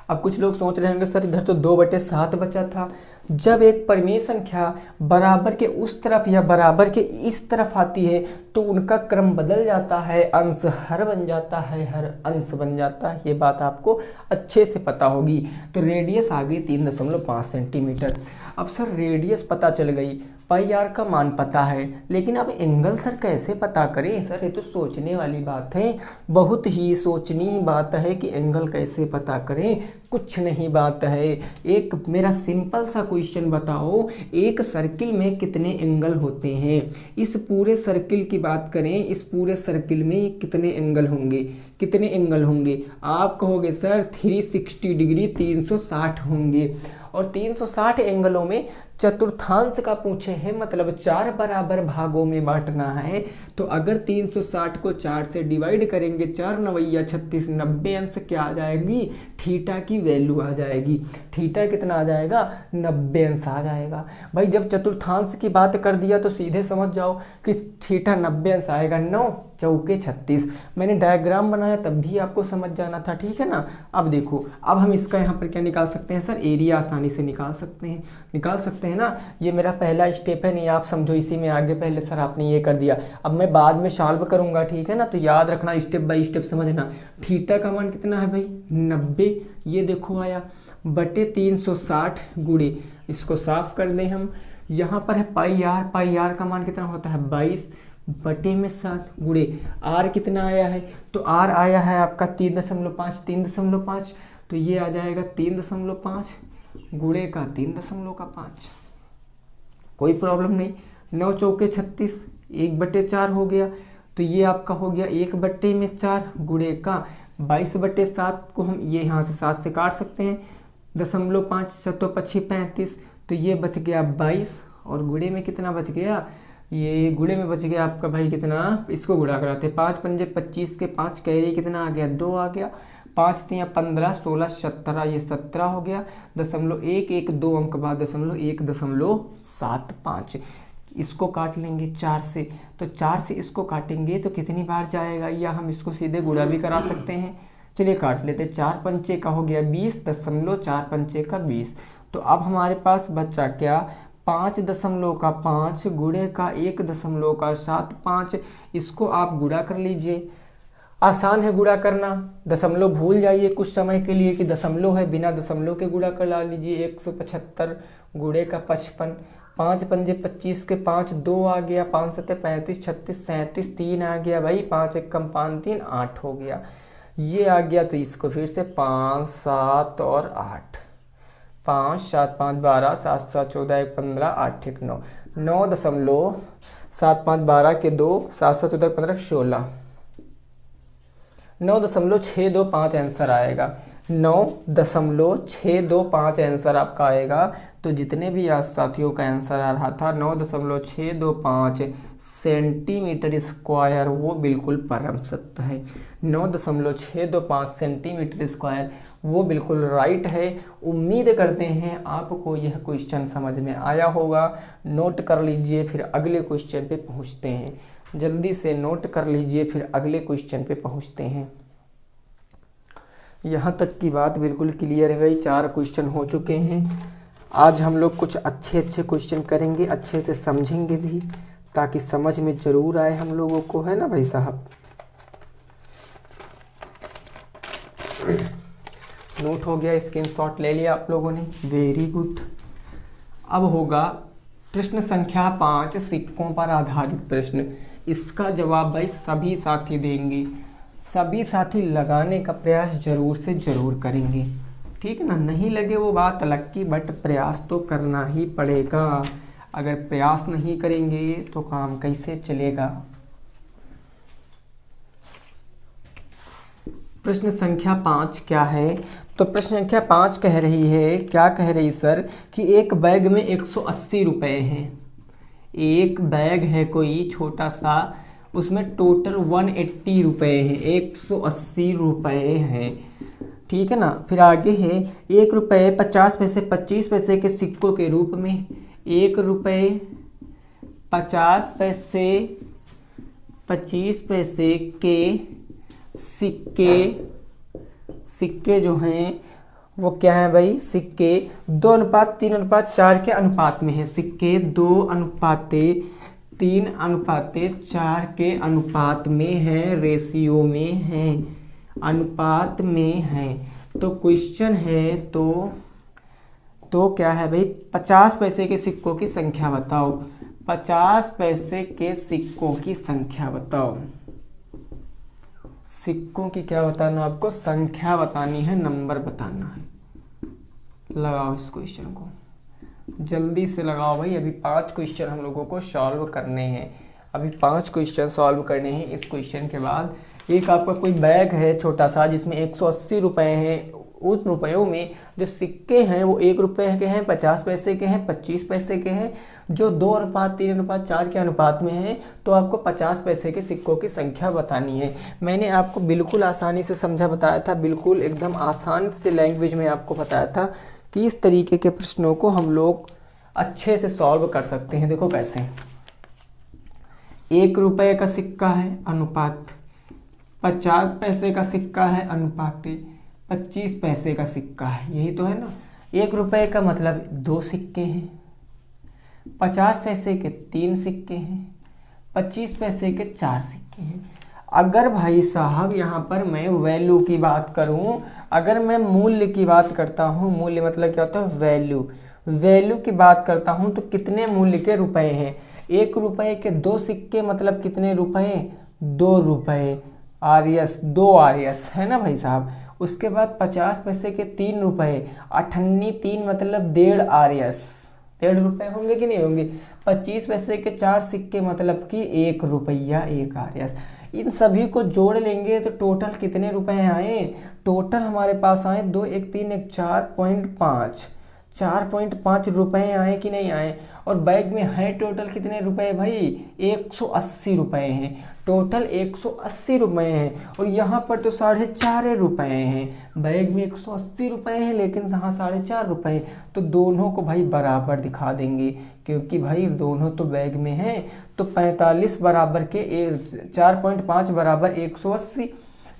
S2: अब कुछ लोग सोच रहे होंगे सर इधर तो 2/7 बचा था। जब एक परिमेय संख्या बराबर के उस तरफ या बराबर के इस तरफ आती है तो उनका क्रम बदल जाता है, अंश हर बन जाता है, हर अंश बन जाता है। ये बात आपको अच्छे से पता होगी। तो रेडियस आ गई 3.5 सेंटीमीटर। अब सर रेडियस पता चल गई, पाई आर का मान पता है, लेकिन अब एंगल सर कैसे पता करें। सर ये तो सोचने वाली बात है, बहुत ही सोचनी बात है कि एंगल कैसे पता करें। कुछ नहीं बात है, एक मेरा सिंपल सा क्वेश्चन बताओ, एक सर्किल में कितने एंगल होते हैं। इस पूरे सर्किल की बात करें, इस पूरे सर्किल में कितने एंगल होंगे, कितने एंगल होंगे। आप कहोगे सर 360 डिग्री 360 होंगे। और 360 एंगलों में चतुर्थांश का पूछे हैं, मतलब 4 बराबर भागों में बांटना है। तो अगर 360 को 4 से डिवाइड करेंगे, 4 9 36, 90 अंश क्या आ जाएगी, थीटा की वैल्यू आ जाएगी। थीटा कितना आ जाएगा, 90 अंश आ जाएगा। भाई जब चतुर्थांश की बात कर दिया तो सीधे समझ जाओ कि थीटा 90 अंश आएगा। 9 चौके 36, मैंने डायग्राम बनाया तब भी आपको समझ जाना था। ठीक है ना। अब देखो, अब हम इसका यहाँ पर क्या निकाल सकते हैं सर, एरिया आसानी से निकाल सकते हैं, निकाल सकते हैं ना। ये मेरा पहला स्टेप है, नहीं आप समझो इसी में आगे, पहले सर आपने ये कर दिया, अब मैं बाद में सॉल्व करूंगा। ठीक है ना, तो याद रखना, स्टेप बाय स्टेप समझना। थीटा का मान कितना है भाई, 90, ये देखो आया, बटे 360 गुणे, इसको साफ कर दें हम। यहाँ पर है पाई आर, पाई आर का मान कितना होता है 22 बटे में 7 गुणे आर कितना आया है, तो आर आया है आपका 3.5, 3.5, तो ये आ जाएगा 3.5 गुणे का 3.5। कोई प्रॉब्लम नहीं। 9 चौके 36, 1/4 हो गया, तो ये आपका हो गया 1/4 गुणे का 22/7 को हम ये यहाँ से 7 से काट सकते हैं, 0.5 7 × 5 = 35, तो ये बच गया 22 और गुणे में कितना बच गया, ये गुणे में बच गया आपका भाई कितना, इसको गुणा कराते 5 पंजे 25 के 5 कैरी कितना आ गया 2 आ गया, 5 तिया 15 16 17 ये 17 हो गया, 0.1 2 अंक बाद 0.175 इसको काट लेंगे 4 से, तो 4 से इसको काटेंगे तो कितनी बार जाएगा, या हम इसको सीधे गुणा भी करा सकते हैं। चलिए काट लेते, 4 पंचे का हो गया 20, 0.4 पंचे का 20। तो अब हमारे पास बचा क्या, 5.5 गुणे का 1.75, इसको आप गुणा कर लीजिए। आसान है गुणा करना, दशमलव भूल जाइए कुछ समय के लिए कि दशमलव है, बिना दशमलव के गुणा कर ला लीजिए। 175 गुणे का 55, 5 पंजे 25 के 5 2 आ गया, 5 सत्ते 35 36 37 3 आ गया भाई, 5 एक कम 5 3 8 हो गया, ये आ गया। तो इसको फिर से 5 7 और 8, 5 7 5 12 7 7 14 1 15 8 1 9, 9.7 5 12 के 2 7 7 14 15 16, 9.625 आंसर आएगा, 9.625 आंसर आपका आएगा। तो जितने भी आज साथियों का आंसर आ रहा था 9.625 सेंटीमीटर स्क्वायर, वो बिल्कुल परम सत्य है। 9.625 सेंटीमीटर स्क्वायर वो बिल्कुल राइट है। उम्मीद करते हैं आपको यह क्वेश्चन समझ में आया होगा। नोट कर लीजिए, फिर अगले क्वेश्चन पे पहुंचते हैं। जल्दी से नोट कर लीजिए, फिर अगले क्वेश्चन पे पहुंचते हैं। यहाँ तक की बात बिल्कुल क्लियर है भाई, 4 क्वेश्चन हो चुके हैं। आज हम लोग कुछ अच्छे क्वेश्चन करेंगे, अच्छे से समझेंगे भी, ताकि समझ में ज़रूर आए हम लोगों को, है ना भाई साहब। नोट हो गया, स्क्रीनशॉट ले लिया आप लोगों ने, वेरी गुड। अब होगा प्रश्न संख्या 5, सिक्कों पर आधारित प्रश्न। इसका जवाब भाई सभी साथी देंगे, सभी साथी लगाने का प्रयास जरूर से जरूर करेंगे, ठीक है ना। नहीं लगे वो बात अलग की, बट प्रयास तो करना ही पड़ेगा। अगर प्रयास नहीं करेंगे तो काम कैसे चलेगा। प्रश्न संख्या 5 क्या है, तो प्रश्न संख्या 5 कह रही है, क्या कह रही सर, कि एक बैग में 180 रुपये हैं। एक बैग है कोई छोटा सा, उसमें टोटल 180 रुपये हैं, 180 रुपये हैं, ठीक है ना। फिर आगे है 1 रुपये 50 पैसे 25 पैसे के सिक्कों के रूप में, 1 रुपये 50 पैसे 25 पैसे के सिक्के जो हैं वो क्या है भाई, सिक्के 2:3:4 के अनुपात में है। सिक्के 2:3:4 के अनुपात में है, रेशियो में है, अनुपात में है। तो क्वेश्चन है तो क्या है भाई, 50 पैसे के सिक्कों की संख्या बताओ। 50 पैसे के सिक्कों की संख्या बताओ। सिक्कों की क्या बताना आपको, संख्या बतानी है, नंबर बताना है। लगाओ इस क्वेश्चन को, जल्दी से लगाओ भाई। अभी 5 क्वेश्चन हम लोगों को सॉल्व करने हैं, अभी 5 क्वेश्चन सॉल्व करने हैं। इस क्वेश्चन के बाद एक आपका कोई बैग है छोटा सा, जिसमें 180 रुपये हैं। उन रुपयों में जो सिक्के हैं वो 1 रुपये के हैं, 50 पैसे के हैं, 25 पैसे के हैं, जो 2:3:4 के अनुपात में है। तो आपको 50 पैसे के सिक्कों की संख्या बतानी है। मैंने आपको बिल्कुल आसानी से समझा बताया था, बिल्कुल एकदम आसान से लैंग्वेज में आपको बताया था कि इस तरीके के प्रश्नों को हम लोग अच्छे से सॉल्व कर सकते हैं। देखो कैसे, 1 रुपये का सिक्का है, अनुपात 50 पैसे का सिक्का है, अनुपात 25 पैसे का सिक्का है, यही तो है ना। 1 रुपये का मतलब 2 सिक्के हैं, 50 पैसे के 3 सिक्के हैं, 25 पैसे के 4 सिक्के हैं। अगर भाई साहब यहाँ पर मैं वैल्यू की बात करूँ, अगर मैं मूल्य की बात करता हूँ, मूल्य मतलब क्या होता है, वैल्यू की बात करता हूँ, तो कितने मूल्य के रुपए हैं। 1 रुपये के 2 सिक्के मतलब कितने रुपए, 2 रुपये, आरएस 2 आरएस, है ना भाई साहब। उसके बाद 50 पैसे के 3 रुपये, 3 मतलब 1.5 आरएस, 1.5 रुपये होंगे कि नहीं होंगे। 25 पैसे के 4 सिक्के मतलब कि 1 रुपया 1 आरएस। इन सभी को जोड़ लेंगे तो टोटल कितने रुपए आए, टोटल हमारे पास आए 2 1 3 1 4.5, 4.5 रुपये आए कि नहीं आए। और बैग में है टोटल कितने रुपए भाई, 180 रुपये हैं, टोटल 180 रुपये हैं। और यहाँ पर तो 4.5 रुपये हैं, बैग में 180 रुपये हैं लेकिन यहाँ 4.5 रुपये। तो दोनों को भाई बराबर दिखा देंगे क्योंकि भाई दोनों तो बैग में हैं। तो 45 बराबर के 4.5 बराबर 180,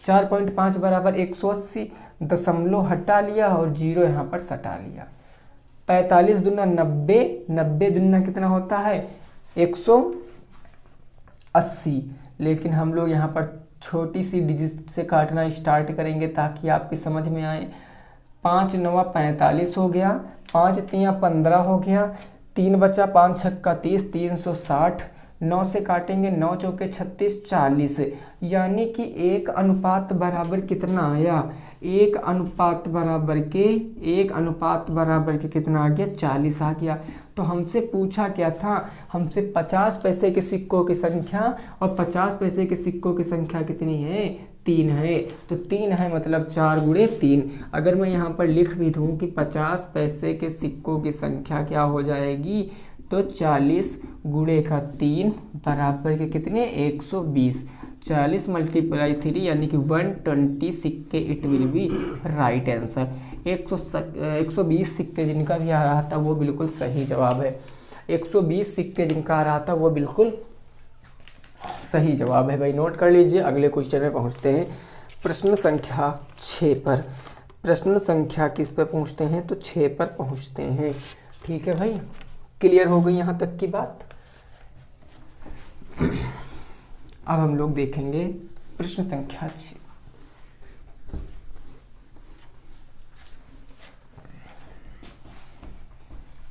S2: 4.5 बराबर 180, दशमलव हटा लिया और जीरो यहाँ पर सटा लिया। 45 दूना 90, 90 दूना कितना होता है 180। लेकिन हम लोग यहाँ पर छोटी सी डिजिट से काटना स्टार्ट करेंगे ताकि आपकी समझ में आए। 5 9 45 हो गया, 5 3 15 हो गया, 3 बचा, 5 छक्का 30, 360। 9 से काटेंगे, 9 चौके 36, 40। यानी कि 1 अनुपात बराबर कितना आया, 1 अनुपात बराबर के कितना आ गया, 40 आ गया। तो हमसे पूछा क्या था, हमसे 50 पैसे के सिक्कों की संख्या, और 50 पैसे के सिक्कों की संख्या कितनी है, 3 है। तो 3 है मतलब 4 गुणे 3। अगर मैं यहाँ पर लिख भी दूँ कि 50 पैसे के सिक्कों की संख्या क्या हो जाएगी, तो 40 गुणे का 3 बराबर के कितने, 120। 40 मल्टीप्लाई 3 यानी कि 120 सिक्के, it will be right answer. 120 सिक्के जिनका भी आ रहा था वो बिल्कुल सही जवाब है। 120 सिक्के जिनका आ रहा था वो बिल्कुल सही जवाब है भाई, नोट कर लीजिए। अगले क्वेश्चन में पहुंचते हैं, प्रश्न संख्या 6 पर। प्रश्न संख्या किस पर पहुंचते हैं, तो 6 पर पहुंचते हैं। ठीक है भाई, क्लियर हो गई यहाँ तक की बात। अब हम लोग देखेंगे प्रश्न संख्या 6।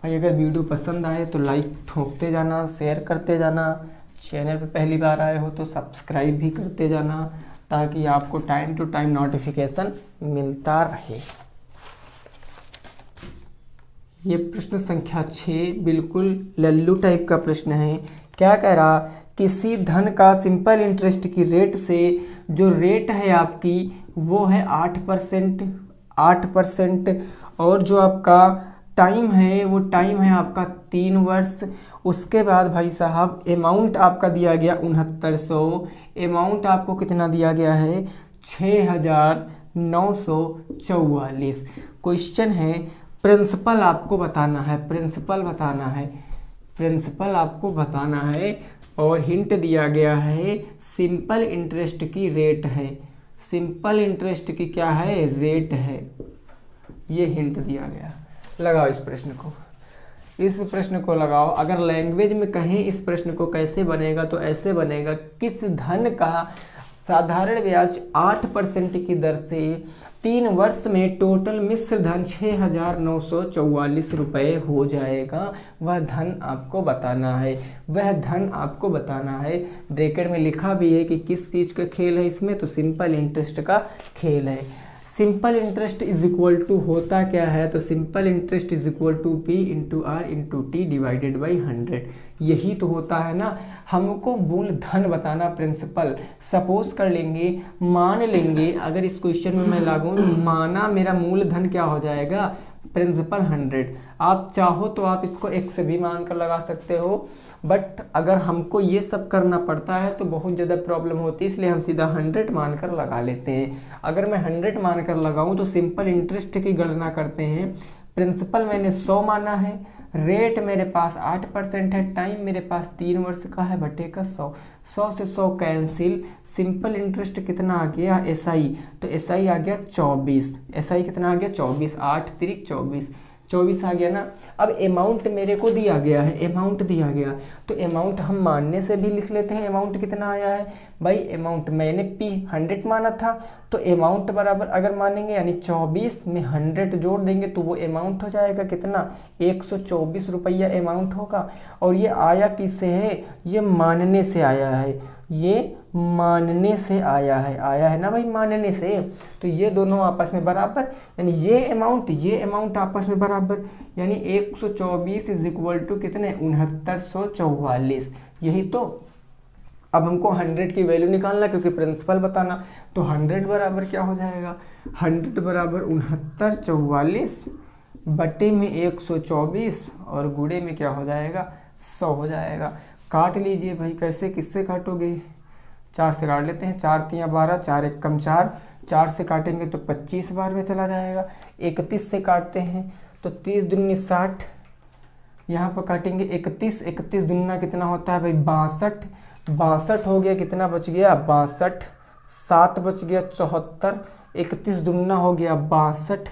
S2: भाई अगर वीडियो पसंद आए तो लाइक ठोकते जाना, शेयर करते जाना, चैनल पे पहली बार आए हो तो सब्सक्राइब भी करते जाना ताकि आपको टाइम टू टाइम नोटिफिकेशन मिलता रहे। ये प्रश्न संख्या 6 बिल्कुल लल्लू टाइप का प्रश्न है। क्या कह रहा, किसी धन का सिंपल इंटरेस्ट की रेट से जो रेट है आपकी वो है 8%, और जो आपका टाइम है वो टाइम है आपका 3 वर्ष। उसके बाद भाई साहब अमाउंट आपका दिया गया 6900, अमाउंट आपको कितना दिया गया है 6944। क्वेश्चन है प्रिंसिपल आपको बताना है, प्रिंसिपल आपको बताना है, और हिंट दिया गया है सिंपल इंटरेस्ट की रेट है, सिंपल इंटरेस्ट की क्या है, रेट है। ये हिंट दिया गया। लगाओ इस प्रश्न को लगाओ। अगर लैंग्वेज में कहें इस प्रश्न को कैसे बनेगा तो ऐसे बनेगा, किस धन का साधारण ब्याज 8% की दर से 3 वर्ष में टोटल मिश्र धन 6944 रुपये हो जाएगा, वह धन आपको बताना है, ब्रैकेट में लिखा भी है कि किस चीज़ का खेल है इसमें, तो सिंपल इंटरेस्ट का खेल है। Simple interest is equal to होता क्या है, तो simple interest is equal to P into R into T divided by 100। यही तो होता है ना। हमको मूल धन बताना प्रिंसिपल। सपोज कर लेंगे, मान लेंगे, अगर इस क्वेश्चन में मैं लागू माना मेरा मूल धन क्या हो जाएगा, प्रिंसिपल 100। आप चाहो तो आप इसको 1 से भी मान कर लगा सकते हो, बट अगर हमको ये सब करना पड़ता है तो बहुत ज़्यादा प्रॉब्लम होती है, इसलिए हम सीधा 100 मान कर लगा लेते हैं। अगर मैं 100 मान कर लगाऊं तो सिंपल इंटरेस्ट की गणना करते हैं। प्रिंसिपल मैंने 100 माना है, रेट मेरे पास 8% है, टाइम मेरे पास 3 वर्ष का है, बटे का 100, 100 से 100 कैंसिल। सिंपल इंटरेस्ट कितना आ गया, SI, तो SI आ गया 24। SI कितना आ गया 24, 8 3 24 आ गया ना। अब अमाउंट मेरे को दिया गया है, अमाउंट दिया गया तो अमाउंट हम मानने से भी लिख लेते हैं। अमाउंट कितना आया है भाई, अमाउंट मैंने P 100 माना था, तो अमाउंट बराबर अगर मानेंगे यानी 24 में 100 जोड़ देंगे तो वो अमाउंट हो जाएगा कितना, 124 रुपया अमाउंट होगा। और ये आया किससे है, ये मानने से आया है, ये मानने से आया है ना भाई, मानने से। तो ये दोनों आपस में बराबर, यानी ये अमाउंट आपस में बराबर, यानी 124 इज इक्वल टू कितने, 6944। यही तो। अब हमको 100 की वैल्यू निकालना क्योंकि प्रिंसिपल बताना, तो 100 बराबर क्या हो जाएगा, 100 बराबर 6944 बटे में 124 और गुणे में क्या हो जाएगा 100 हो जाएगा। काट लीजिए भाई, कैसे किससे काटोगे, 4 से काट लेते हैं, 4 तियाँ 12, 4 एक कम 4, 4 से काटेंगे तो 25 बार में चला जाएगा। 31 से काटते हैं तो 30 दूनी 60, यहाँ पर काटेंगे 31, 31 दूना कितना होता है भाई 62, 62 हो गया, कितना बच गया 62, 7 बच गया 74, 31 दूना हो गया 62,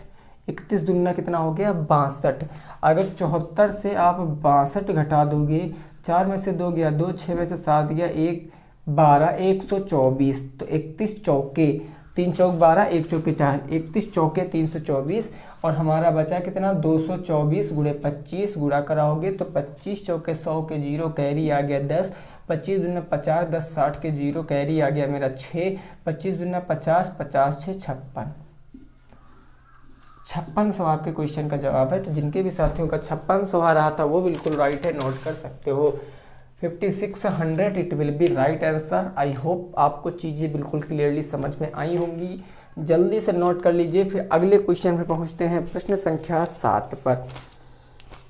S2: 31 दूना कितना हो गया 62। अगर 74 से आप 62 घटा दोगे, 4 में से 2 गया 2, 6 में से 7 गया 1, 12, 124, तो 31 चौके 3 चौक 12, 1 चौके 4, 31 चौके 324 और हमारा बचा कितना 224 गुणे 25 गुणा कराओगे तो 25 चौके 100 के 0 कैरी आ गया 10, 25 दूना 50, 10 60 के 0 कैरी आ गया मेरा 6, 25 दूना 50, 50 6 56, 5600 आपके क्वेश्चन का जवाब है। तो जिनके भी साथियों का 5600 आ रहा था वो बिल्कुल राइट है, नोट कर सकते हो। 5600 it will be right answer. I hope आपको चीज़ें बिल्कुल क्लियरली समझ में आई होंगी। जल्दी से नोट कर लीजिए, फिर अगले क्वेश्चन पे पहुंचते हैं, प्रश्न संख्या 7 पर।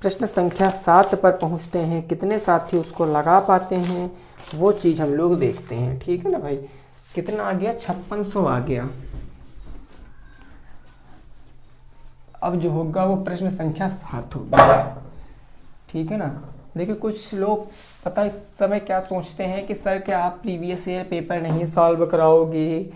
S2: प्रश्न संख्या 7 पर पहुंचते हैं, कितने साथी उसको लगा पाते हैं वो चीज़ हम लोग देखते हैं। ठीक है ना भाई, कितना आ गया 5600 आ गया। अब जो होगा वो प्रश्न संख्या 7 होगा। ठीक है ना। देखिए कुछ लोग पता इस समय क्या सोचते हैं कि सर क्या आप प्रीवियस ईयर पेपर नहीं सॉल्व कराओगे,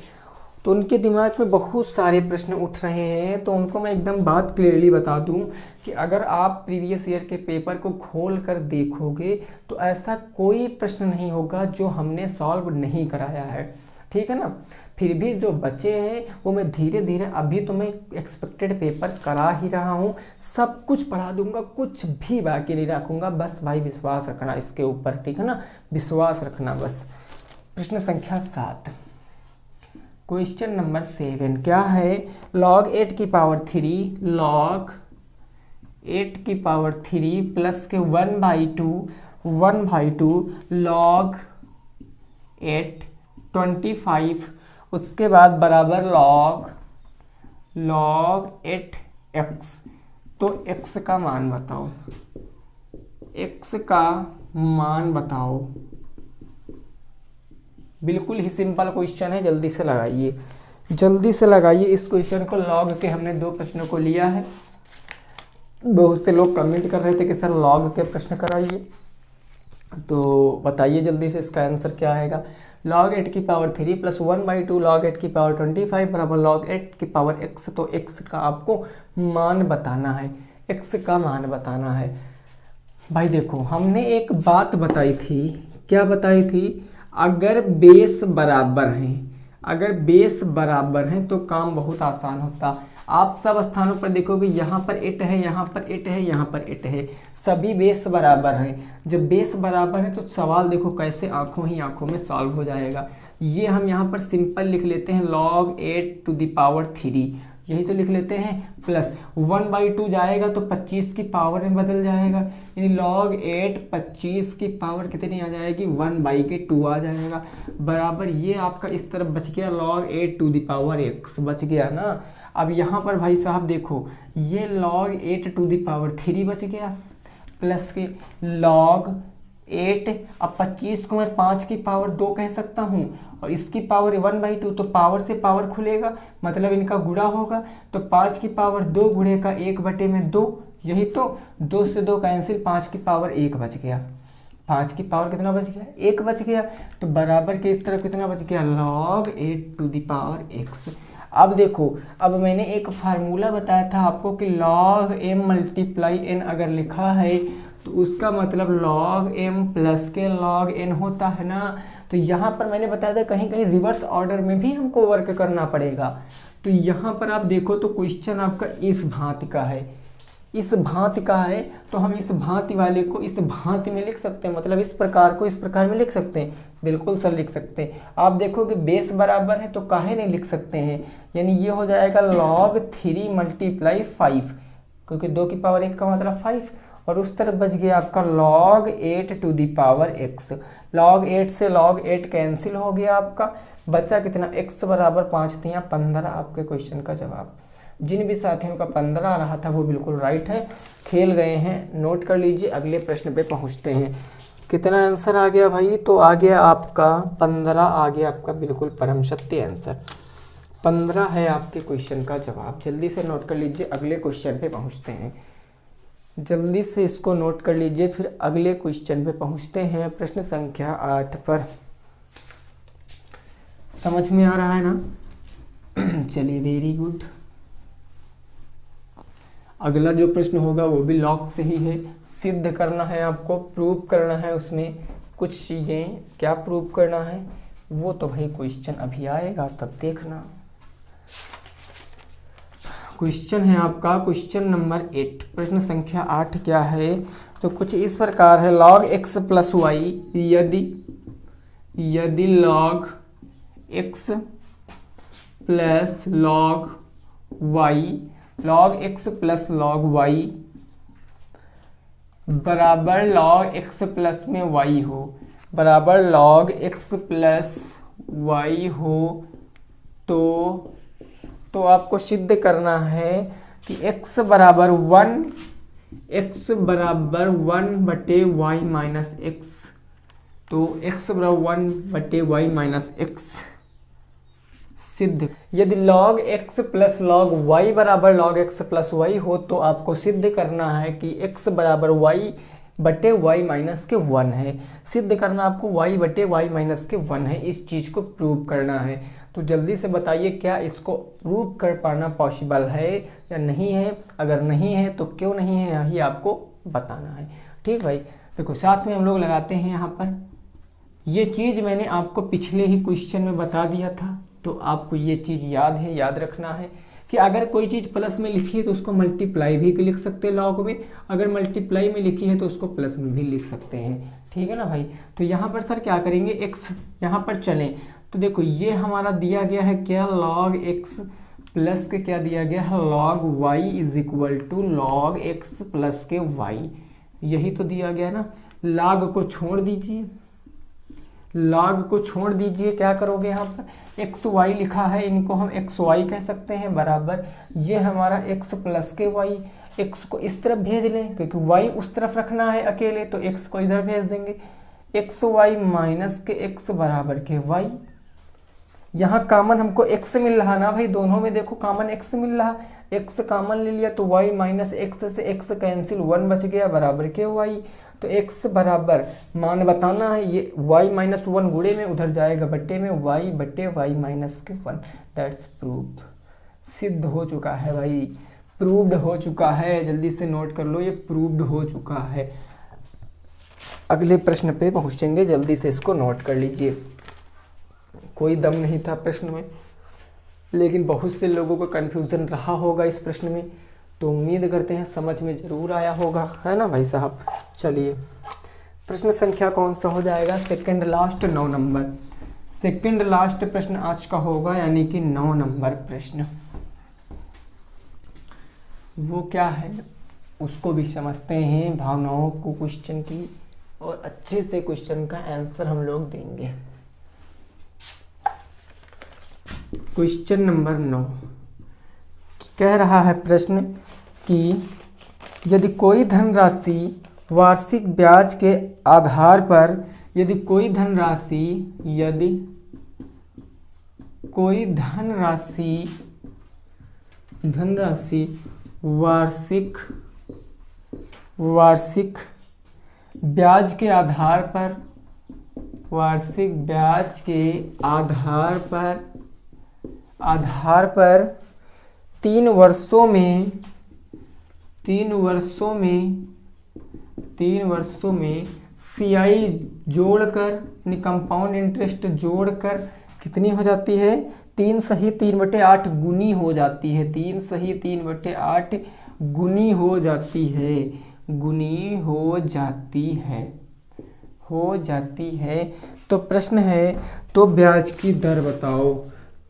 S2: तो उनके दिमाग में बहुत सारे प्रश्न उठ रहे हैं। तो उनको मैं एकदम बात क्लियरली बता दूं कि अगर आप प्रीवियस ईयर के पेपर को खोल कर देखोगे तो ऐसा कोई प्रश्न नहीं होगा जो हमने सॉल्व नहीं कराया है। ठीक है ना। फिर भी जो बचे हैं वो मैं धीरे धीरे, अभी तो मैं एक्सपेक्टेड पेपर करा ही रहा हूँ, सब कुछ पढ़ा दूंगा, कुछ भी बाकी नहीं रखूंगा। बस भाई विश्वास रखना इसके ऊपर। ठीक है ना, विश्वास रखना बस। प्रश्न संख्या 7, क्वेश्चन नंबर 7 क्या है, log 8 की पावर 3, log 8 की पावर 3 प्लस के 1/2 log 8 25, उसके बाद बराबर log 8x। तो x का मान बताओ, x का मान बताओ। बिल्कुल ही सिंपल क्वेश्चन है, जल्दी से लगाइए, जल्दी से लगाइए इस क्वेश्चन को। लॉग के हमने 2 प्रश्नों को लिया है। बहुत से लोग कमेंट कर रहे थे कि सर लॉग के प्रश्न कराइए, तो बताइए जल्दी से इसका आंसर क्या आएगा। log 8 की पावर 3 प्लस 1/2 log 8 की पावर 25 बराबर log 8 की पावर x। तो x का आपको मान बताना है, x का मान बताना है। भाई देखो हमने एक बात बताई थी, क्या बताई थी, अगर बेस बराबर हैं, अगर बेस बराबर हैं तो काम बहुत आसान होता। आप सब स्थानों पर देखोगे यहाँ पर 8 है, यहाँ पर 8 है, यहाँ पर 8 है, सभी बेस बराबर हैं। जब बेस बराबर है तो सवाल देखो कैसे आंखों ही आंखों में सॉल्व हो जाएगा। ये हम यहाँ पर सिंपल लिख लेते हैं log 8 टू द पावर 3, यही तो लिख लेते हैं, प्लस 1/2 जाएगा तो 25 की पावर में बदल जाएगा, यानी log 8 25 की पावर कितनी आ जाएगी 1/2 आ जाएगा, बराबर ये आपका इस तरफ बच गया log 8 to the power x बच गया ना। अब यहाँ पर भाई साहब देखो ये log 8 टू द पावर 3 बच गया, प्लस के log 8, अब 25 को मैं 5 की पावर 2 कह सकता हूँ और इसकी पावर 1/2, तो पावर से पावर खुलेगा मतलब इनका गुणा होगा, तो 5 की पावर 2 गुणे का 1/2, यही तो 2 से 2 कैंसिल, 5 की पावर 1 बच गया, 5 की पावर कितना बच गया 1 बच गया, तो बराबर के इस तरफ कितना बच गया log 8 to the power x। अब देखो, अब मैंने एक फार्मूला बताया था आपको कि log m मल्टीप्लाई n अगर लिखा है तो उसका मतलब log m प्लस के log n होता है ना। तो यहाँ पर मैंने बताया था कहीं कहीं रिवर्स ऑर्डर में भी हमको वर्क करना पड़ेगा। तो यहाँ पर आप देखो तो क्वेश्चन आपका इस भांति का है, इस भांति का है, तो हम इस भांति वाले को इस भांति में लिख सकते हैं, मतलब इस प्रकार को इस प्रकार में लिख सकते हैं, बिल्कुल सर लिख सकते हैं। आप देखोगे बेस बराबर है तो काहे नहीं लिख सकते हैं, यानी ये हो जाएगा log 3 मल्टीप्लाई 5, क्योंकि 2 की पावर 1 का मतलब 5, और उस तरफ बच गया आपका log 8 to the power x। log 8 से log 8 कैंसिल हो गया आपका, बचा कितना x बराबर 5 तियाँ 15 आपके क्वेश्चन का जवाब। जिन भी साथियों का 15 रहा था वो बिल्कुल राइट है, खेल गए हैं। नोट कर लीजिए, अगले प्रश्न पे पहुंचते हैं। कितना आंसर आ गया भाई? तो आ गया आपका 15, आ गया आपका बिल्कुल परम सत्य आंसर। 15 है आपके क्वेश्चन का जवाब। जल्दी से नोट कर लीजिए, अगले क्वेश्चन पे पहुंचते हैं। जल्दी से इसको नोट कर लीजिए, फिर अगले क्वेश्चन पे पहुंचते हैं। प्रश्न संख्या 8 पर। समझ में आ रहा है ना? चलिए, वेरी गुड। अगला जो प्रश्न होगा वो भी लॉग से ही है। सिद्ध करना है आपको, प्रूव करना है उसमें कुछ चीज़ें। क्या प्रूव करना है वो तो भाई क्वेश्चन अभी आएगा तब देखना। क्वेश्चन है आपका क्वेश्चन नंबर 8, प्रश्न संख्या 8 क्या है? तो कुछ इस प्रकार है, log x प्लस वाई यदि log x plus log y, log x plus log y बराबर log x प्लस में y हो, बराबर log x प्लस y हो, तो आपको सिद्ध करना है कि x बराबर 1 बटे y माइनस एक्स। तो x बराबर 1 बटे y माइनस एक्स सिद्ध। यदि log x plus log y बराबर log x प्लस y हो तो आपको सिद्ध करना है कि x बराबर y बटे y माइनस के 1 है। सिद्ध करना आपको y बटे y माइनस के 1 है, इस चीज़ को प्रूव करना है। तो जल्दी से बताइए, क्या इसको प्रूव कर पाना पॉसिबल है या नहीं है? अगर नहीं है तो क्यों नहीं है, यही आपको बताना है। ठीक भाई, देखो साथ में हम लोग लगाते हैं यहाँ पर। ये चीज़ मैंने आपको पिछले ही क्वेश्चन में बता दिया था, तो आपको ये चीज़ याद है, याद रखना है कि अगर कोई चीज़ प्लस में लिखी है तो उसको मल्टीप्लाई भी लिख सकते हैं लॉग में, अगर मल्टीप्लाई में लिखी है तो उसको प्लस में भी लिख सकते हैं। ठीक है ना भाई? तो यहाँ पर सर क्या करेंगे, एक्स यहाँ पर चलें तो देखो ये हमारा दिया गया है क्या, log x प्लस के क्या दिया गया है, log y is equal to log x plus के y, यही तो दिया गया ना। log को छोड़ दीजिए, log को छोड़ दीजिए, क्या करोगे यहाँ पर एक्स वाई लिखा है, इनको हम एक्स वाई कह सकते हैं, बराबर ये हमारा x प्लस के y। x को इस तरफ भेज लें क्योंकि y उस तरफ रखना है अकेले, तो x को इधर भेज देंगे। एक्स वाई माइनस के x बराबर के y। यहाँ कॉमन हमको x मिल रहा ना भाई, दोनों में देखो कॉमन x मिल रहा, x कॉमन ले लिया तो y माइनस एक्स से x कैंसिल 1 बच गया बराबर के y। तो x बराबर मान बताना है, ये y माइनस 1 गुणे में उधर जाएगा बट्टे में, y बट्टे y माइनस के 1। दैट्स प्रूव्ड, सिद्ध हो चुका है भाई, प्रूव्ड हो चुका है। जल्दी से नोट कर लो, ये प्रूव्ड हो चुका है। अगले प्रश्न पे पहुँचेंगे, जल्दी से इसको नोट कर लीजिए। कोई दम नहीं था प्रश्न में, लेकिन बहुत से लोगों को कन्फ्यूज़न रहा होगा इस प्रश्न में, तो उम्मीद करते हैं समझ में ज़रूर आया होगा, है ना भाई साहब? चलिए, प्रश्न संख्या कौन सा हो जाएगा, second last 9 number. Second last प्रश्न आज का होगा, यानी कि 9 नंबर प्रश्न। वो क्या है उसको भी समझते हैं, भावनाओं को क्वेश्चन की, और अच्छे से क्वेश्चन का आंसर हम लोग देंगे। क्वेश्चन नंबर 9 कह रहा है प्रश्न कि यदि कोई धनराशि वार्षिक ब्याज के आधार पर, यदि कोई धनराशि वार्षिक ब्याज के आधार पर, वार्षिक ब्याज के आधार पर 3 वर्षों में CI जोड़कर, यानी कंपाउंड इंटरेस्ट जोड़कर कितनी हो जाती है, 3 सही 3/8 गुनी हो जाती है, 3 सही 3/8 गुनी हो जाती है, गुनी हो जाती है। तो प्रश्न है, तो ब्याज की दर बताओ,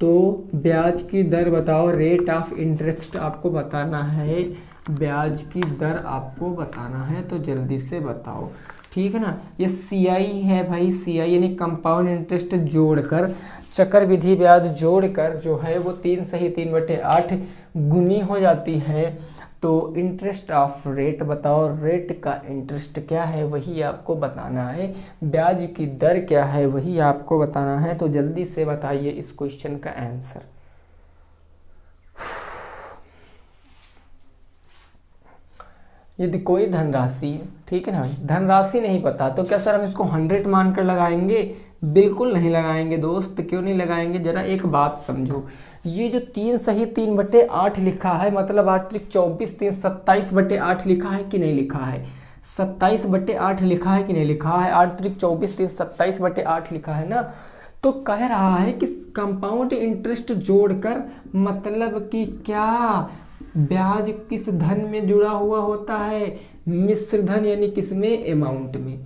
S2: तो ब्याज की दर बताओ, रेट ऑफ इंटरेस्ट आपको बताना है, ब्याज की दर आपको बताना है, तो जल्दी से बताओ। ठीक है ना। ये CI है भाई, CI यानी कंपाउंड इंटरेस्ट जोड़कर, चक्रवृद्धि ब्याज जोड़कर जो है वो 3 सही 3/8 गुनी हो जाती है। तो इंटरेस्ट ऑफ रेट बताओ, रेट का इंटरेस्ट क्या है वही आपको बताना है, ब्याज की दर क्या है वही आपको बताना है। तो जल्दी से बताइए इस क्वेश्चन का आंसर। यदि कोई धनराशि, ठीक है ना, धनराशि नहीं पता तो क्या सर हम इसको 100 मानकर लगाएंगे? बिल्कुल नहीं लगाएंगे दोस्त। क्यों नहीं लगाएंगे, जरा एक बात समझो। ये जो 3 सही 3/8 लिखा है, मतलब 8 त्रिक 24, 3 27/8 लिखा है कि नहीं लिखा है? 27/8 लिखा है कि नहीं लिखा है? 8 त्रिक 24, 3 27/8 लिखा है ना। तो कह रहा है कि कंपाउंड इंटरेस्ट जोड़कर, मतलब कि क्या, ब्याज किस धन में जुड़ा हुआ होता है? मिश्र धन यानी किसमें? अमाउंट में।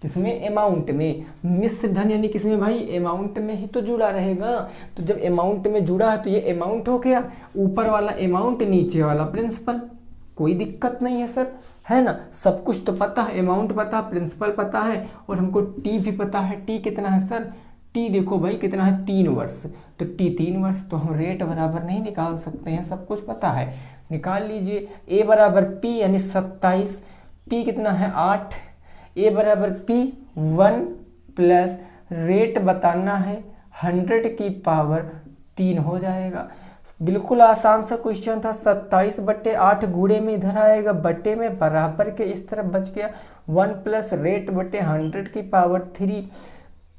S2: किसमें? अमाउंट में। मिश्र धन यानी किसमें भाई? अमाउंट में ही तो जुड़ा रहेगा। तो जब अमाउंट में जुड़ा है तो ये अमाउंट हो गया, ऊपर वाला अमाउंट नीचे वाला प्रिंसिपल। कोई दिक्कत नहीं है सर, है ना। सब कुछ तो पता है, अमाउंट पता है, प्रिंसिपल पता है, और हमको टी भी पता है। टी कितना है सर? टी देखो भाई कितना है, 3 वर्ष। तो टी 3 वर्ष, तो हम रेट बराबर नहीं निकाल सकते हैं, सब कुछ पता है। निकाल लीजिए। ए बराबर पी यानी 27, पी कितना है 8, ए बराबर पी 1 प्लस रेट बताना है 100 की पावर 3 हो जाएगा। बिल्कुल आसान सा क्वेश्चन था। 27/8 गुणे में इधर आएगा, बटे में बराबर के इस तरफ बच गया 1 प्लस रेट बटे 100 की पावर 3।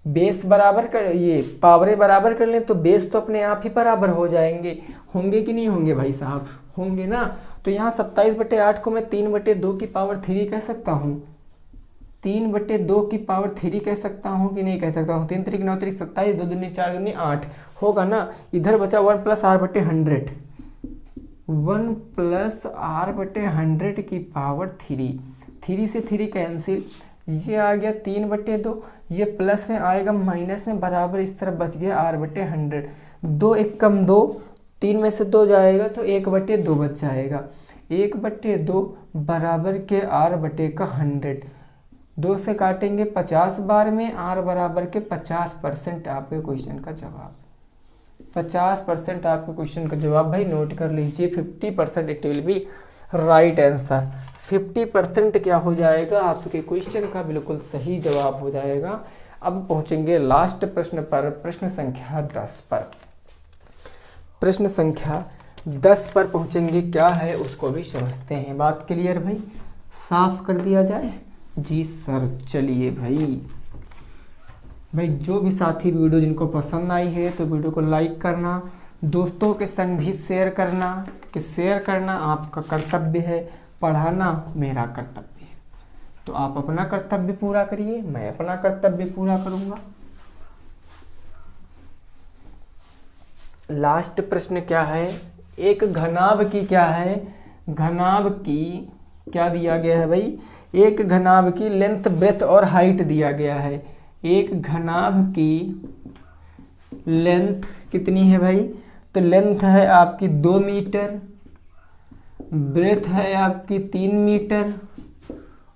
S2: बेस बराबर कर, ये पावरें बराबर कर लें तो बेस तो अपने आप ही बराबर हो जाएंगे। होंगे कि नहीं होंगे भाई साहब? होंगे ना। तो यहाँ 27/8 को मैं 3/2 की पावर 3 कह सकता हूँ। 3/2 की पावर 3 कह सकता हूँ कि नहीं कह सकता हूँ? 3 त्रिक 9 त्रिक 27, 2 दूनी 4 दूनी 8 होगा ना। इधर बचा 1 प्लस r/100, 1 प्लस r/100 की पावर 3। 3 से 3 कैंसिल, ये आ गया 3/2, ये प्लस में आएगा माइनस में बराबर इस तरफ बच गया r/100। 2 एक कम 2, 3 में से 2 जाएगा तो 1/2 बच जाएगा। 1/2 बराबर के r/100, 2 से काटेंगे 50 बार में, r बराबर के 50% आपके क्वेश्चन का जवाब। 50% आपके क्वेश्चन का जवाब भाई नोट कर लीजिए। 50% it will be right answer. 50% क्या हो जाएगा? आपके क्वेश्चन का बिल्कुल सही जवाब हो जाएगा। अब पहुंचेंगे लास्ट प्रश्न पर, प्रश्न संख्या 10 पर। प्रश्न संख्या 10 पर पहुंचेंगे, क्या है उसको भी समझते हैं। बात क्लियर भाई? साफ कर दिया जाए? जी सर। चलिए भाई जो भी साथी वीडियो जिनको पसंद आई है तो वीडियो को लाइक करना, दोस्तों के संग भी शेयर करना, कि शेयर करना आपका कर्तव्य है, पढ़ाना मेरा कर्तव्य है। तो आप अपना कर्तव्य पूरा करिए, मैं अपना कर्तव्य पूरा करूंगा। लास्ट प्रश्न क्या है? एक घनाभ की क्या है? घनाभ की क्या दिया गया है भाई? एक घनाभ की लेंथ, ब्रेथ और हाइट दिया गया है। एक घनाभ की लेंथ कितनी है भाई? तो लेंथ है आपकी 2 मीटर, ब्रेथ है आपकी 3 मीटर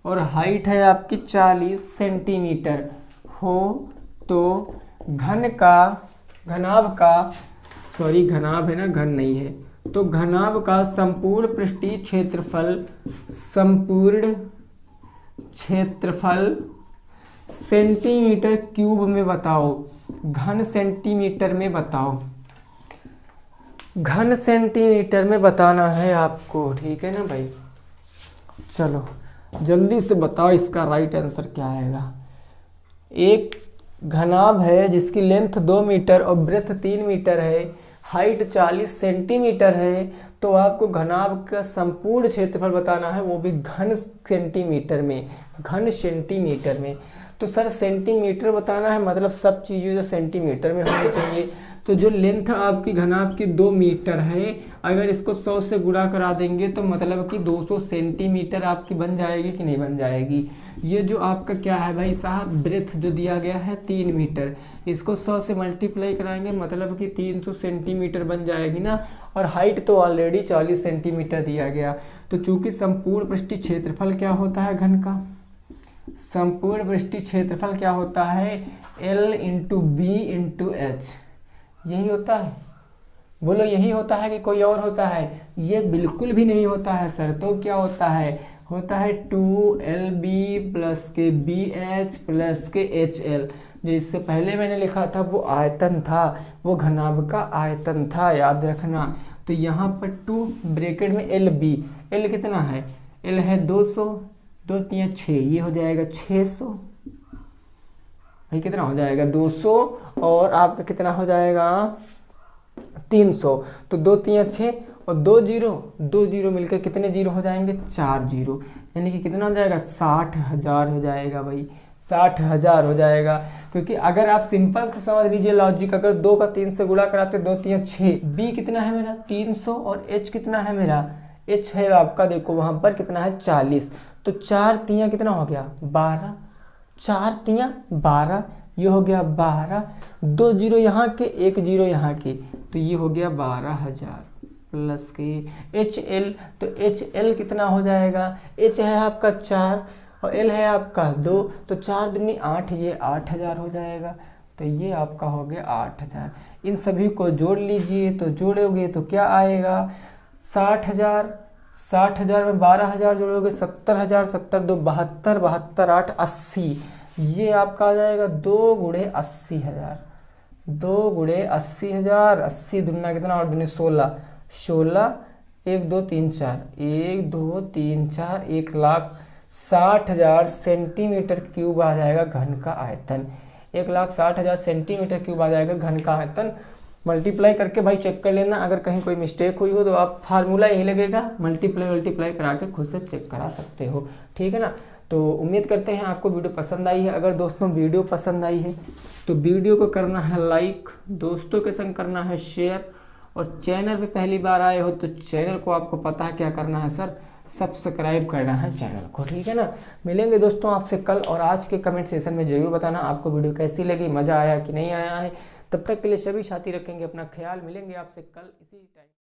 S2: और हाइट है आपकी 40 सेंटीमीटर हो। तो घनाभ है ना, घन नहीं है। तो घनाभ का संपूर्ण पृष्ठीय क्षेत्रफल सेंटीमीटर क्यूब में बताओ। घन सेंटीमीटर में बताओ। घन सेंटीमीटर में बताना है आपको, ठीक है ना भाई? चलो जल्दी से बताओ इसका राइट आंसर क्या आएगा। एक घनाभ है जिसकी लेंथ 2 मीटर और ब्रेथ 3 मीटर है, हाइट 40 सेंटीमीटर है। तो आपको घनाभ का संपूर्ण क्षेत्रफल बताना है, वो भी घन सेंटीमीटर में। घन सेंटीमीटर में तो सर सेंटीमीटर बताना है, मतलब सब चीज़ें जो सेंटीमीटर में होनी चाहिए। तो जो लेंथ आपकी घनाभ की 2 मीटर है, अगर इसको 100 से गुणा करा देंगे तो मतलब कि 200 सेंटीमीटर आपकी बन जाएगी कि नहीं बन जाएगी। ये जो आपका क्या है भाई साहब, ब्रेथ जो दिया गया है 3 मीटर, इसको 100 से मल्टीप्लाई कराएंगे मतलब कि 300 सेंटीमीटर बन जाएगी ना। और हाइट तो ऑलरेडी 40 सेंटीमीटर दिया गया। तो चूंकि संपूर्ण पृष्ठीय क्षेत्रफल क्या होता है घन का, संपूर्ण पृष्ठीय क्षेत्रफल क्या होता है, L into B into H, यही होता है। बोलो यही होता है कि कोई और होता है? ये बिल्कुल भी नहीं होता है सर। तो क्या होता है 2LB प्लस के BH प्लस के HL। जो इससे पहले मैंने लिखा था वो आयतन था, वो घनाभ का आयतन था, याद रखना। तो यहाँ पर 2 ब्रैकेट में LB, L कितना है, L है 200, 2 3 6, ये हो जाएगा 600। भाई कितना हो जाएगा 200 और आपका कितना हो जाएगा 300। तो 2 3 6 और 2 जीरो मिलकर कितने जीरो हो जाएंगे, 4 जीरो, यानी कि कितना हो जाएगा 60,000 हो जाएगा भाई, 60,000 हो जाएगा। क्योंकि अगर आप सिंपल से समझ लीजिए लॉजिक, अगर 2 का 3 से गुणा कराते 2 3 6, बी कितना है मेरा 300 और एच कितना है मेरा, एच है आपका देखो वहां पर कितना है 40। तो 4 3 कितना हो गया 12, 4 3 12, ये हो गया 12, 2 जीरो यहाँ के 1 जीरो यहाँ के, तो ये हो गया 12,000 प्लस के HL। तो HL कितना हो जाएगा, H है आपका 4 और L है आपका 2, तो 4 दूनी 8, ये 8,000 हो जाएगा। तो ये आपका हो गया 8,000। इन सभी को जोड़ लीजिए, तो जोड़ोगे तो क्या आएगा 60,000, 60,000 में 12,000 जोड़ोगे 70,000, 70 2 72, 72 8 80, ये आपका आ जाएगा 2 गुणे 80,000, 2 गुणे 80,000, 80 दुना कितना और दूनी 16, 16 1 2 3 4, 1 2 3 4, 1,60,000 सेंटीमीटर क्यूब आ जाएगा घन का आयतन, 1,60,000 सेंटीमीटर क्यूब आ जाएगा घन का आयतन। मल्टीप्लाई करके भाई चेक कर लेना, अगर कहीं कोई मिस्टेक हुई हो तो आप फार्मूला यही लगेगा, मल्टीप्लाई करा के खुद से चेक करा सकते हो, ठीक है ना। तो उम्मीद करते हैं आपको वीडियो पसंद आई है। अगर दोस्तों वीडियो पसंद आई है तो वीडियो को करना है लाइक, दोस्तों के संग करना है शेयर, और चैनल पे पहली बार आए हो तो चैनल को आपको पता है क्या करना है सर, सब्सक्राइब करना है चैनल को, ठीक है ना। मिलेंगे दोस्तों आपसे कल, और आज के कमेंट सेशन में जरूर बताना आपको वीडियो कैसी लगी, मज़ा आया कि नहीं आया है। तब तक के लिए सभी साथी रखेंगे अपना ख्याल, मिलेंगे आपसे कल इसी टाइम।